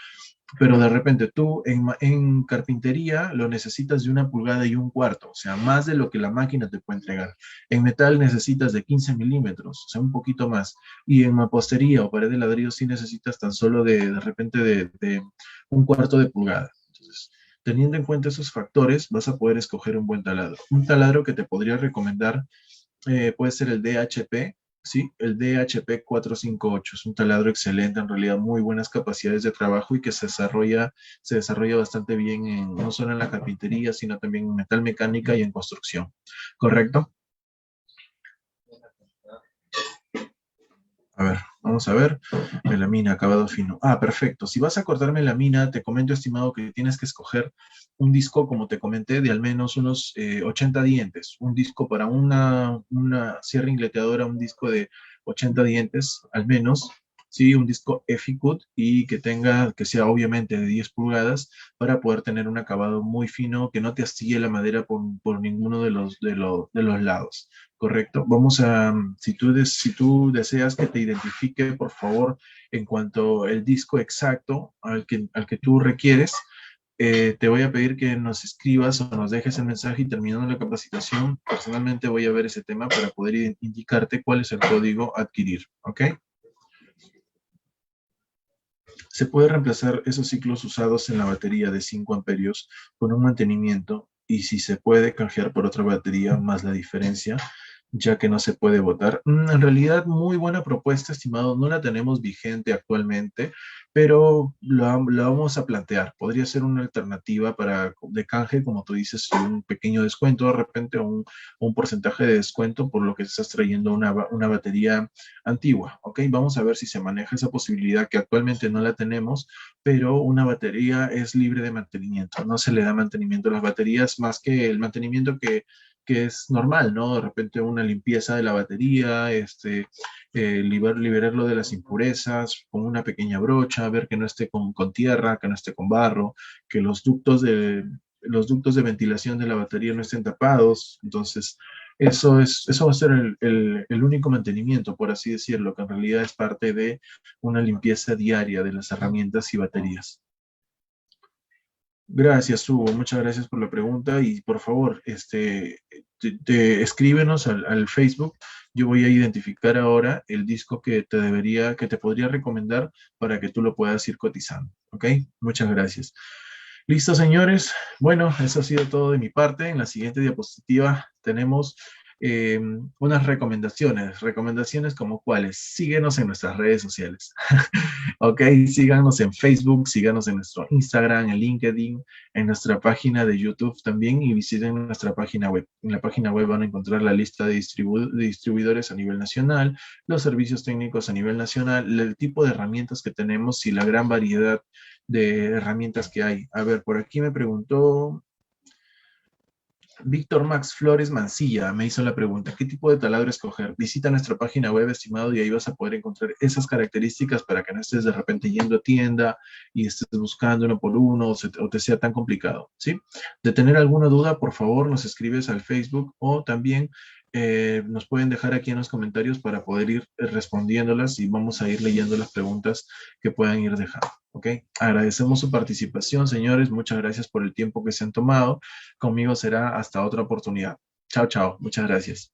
pero de repente tú en carpintería lo necesitas de una pulgada y un cuarto, o sea, más de lo que la máquina te puede entregar. En metal necesitas de 15 milímetros, o sea, un poquito más. Y en mampostería o pared de ladrillo sí necesitas tan solo de repente de un cuarto de pulgada. Entonces, teniendo en cuenta esos factores, vas a poder escoger un buen taladro. Un taladro que te podría recomendar puede ser el DHP, ¿sí? El DHP 458 es un taladro excelente, en realidad muy buenas capacidades de trabajo y que se desarrolla bastante bien no solo en la carpintería, sino también en metal mecánica y en construcción. ¿Correcto? A ver, vamos a ver. Melamina, acabado fino. Ah, perfecto. Si vas a cortar melamina, te comento, estimado, que tienes que escoger un disco, como te comenté, de al menos unos 80 dientes. Un disco para una sierra ingleteadora, un disco de 80 dientes al menos, ¿sí? Un disco EFI-Cut y que sea obviamente de 10 pulgadas para poder tener un acabado muy fino que no te astille la madera por ninguno de los lados, ¿correcto? Vamos a, si tú deseas que te identifique, por favor, en cuanto al disco exacto al que tú requieres, te voy a pedir que nos escribas o nos dejes el mensaje y terminando la capacitación, personalmente voy a ver ese tema para poder indicarte cuál es el código a adquirir, ¿ok? Se puede reemplazar esos ciclos usados en la batería de 5 amperios con un mantenimiento y si se puede canjear por otra batería más la diferencia, ya que no se puede botar. En realidad, muy buena propuesta, estimado. No la tenemos vigente actualmente, pero la vamos a plantear. Podría ser una alternativa de canje, como tú dices, un pequeño descuento de repente o un porcentaje de descuento por lo que estás trayendo una batería antigua, ¿ok? Vamos a ver si se maneja esa posibilidad que actualmente no la tenemos, pero una batería es libre de mantenimiento. No se le da mantenimiento a las baterías más que el mantenimiento que es normal, ¿no? De repente una limpieza de la batería, liberarlo de las impurezas con una pequeña brocha, ver que no esté con tierra, que no esté con barro, que los ductos de ventilación de la batería no estén tapados. Entonces, eso va a ser el único mantenimiento, por así decirlo, que en realidad es parte de una limpieza diaria de las herramientas y baterías. Gracias, Hugo. Muchas gracias por la pregunta y por favor, escríbenos al Facebook. Yo voy a identificar ahora el disco que te podría recomendar para que tú lo puedas ir cotizando. ¿Ok? Muchas gracias. Listo, señores. Bueno, eso ha sido todo de mi parte. En la siguiente diapositiva tenemos unas recomendaciones. Recomendaciones como cuáles. Síguenos en nuestras redes sociales. Ok, síganos en Facebook, síganos en nuestro Instagram, en LinkedIn, en nuestra página de YouTube también y visiten nuestra página web. En la página web van a encontrar la lista de distribuidores a nivel nacional, los servicios técnicos a nivel nacional, el tipo de herramientas que tenemos y la gran variedad de herramientas que hay. A ver, por aquí me preguntó Víctor Max Flores Mancilla, me hizo la pregunta, ¿qué tipo de taladro escoger? Visita nuestra página web, estimado, y ahí vas a poder encontrar esas características para que no estés de repente yendo a tienda y estés buscando uno por uno o te sea tan complicado, ¿sí? De tener alguna duda, por favor, nos escribes al Facebook o también nos pueden dejar aquí en los comentarios para poder ir respondiéndolas y vamos a ir leyendo las preguntas que puedan ir dejando. ¿Ok? Agradecemos su participación, señores. Muchas gracias por el tiempo que se han tomado. Conmigo será hasta otra oportunidad. Chao, chao. Muchas gracias.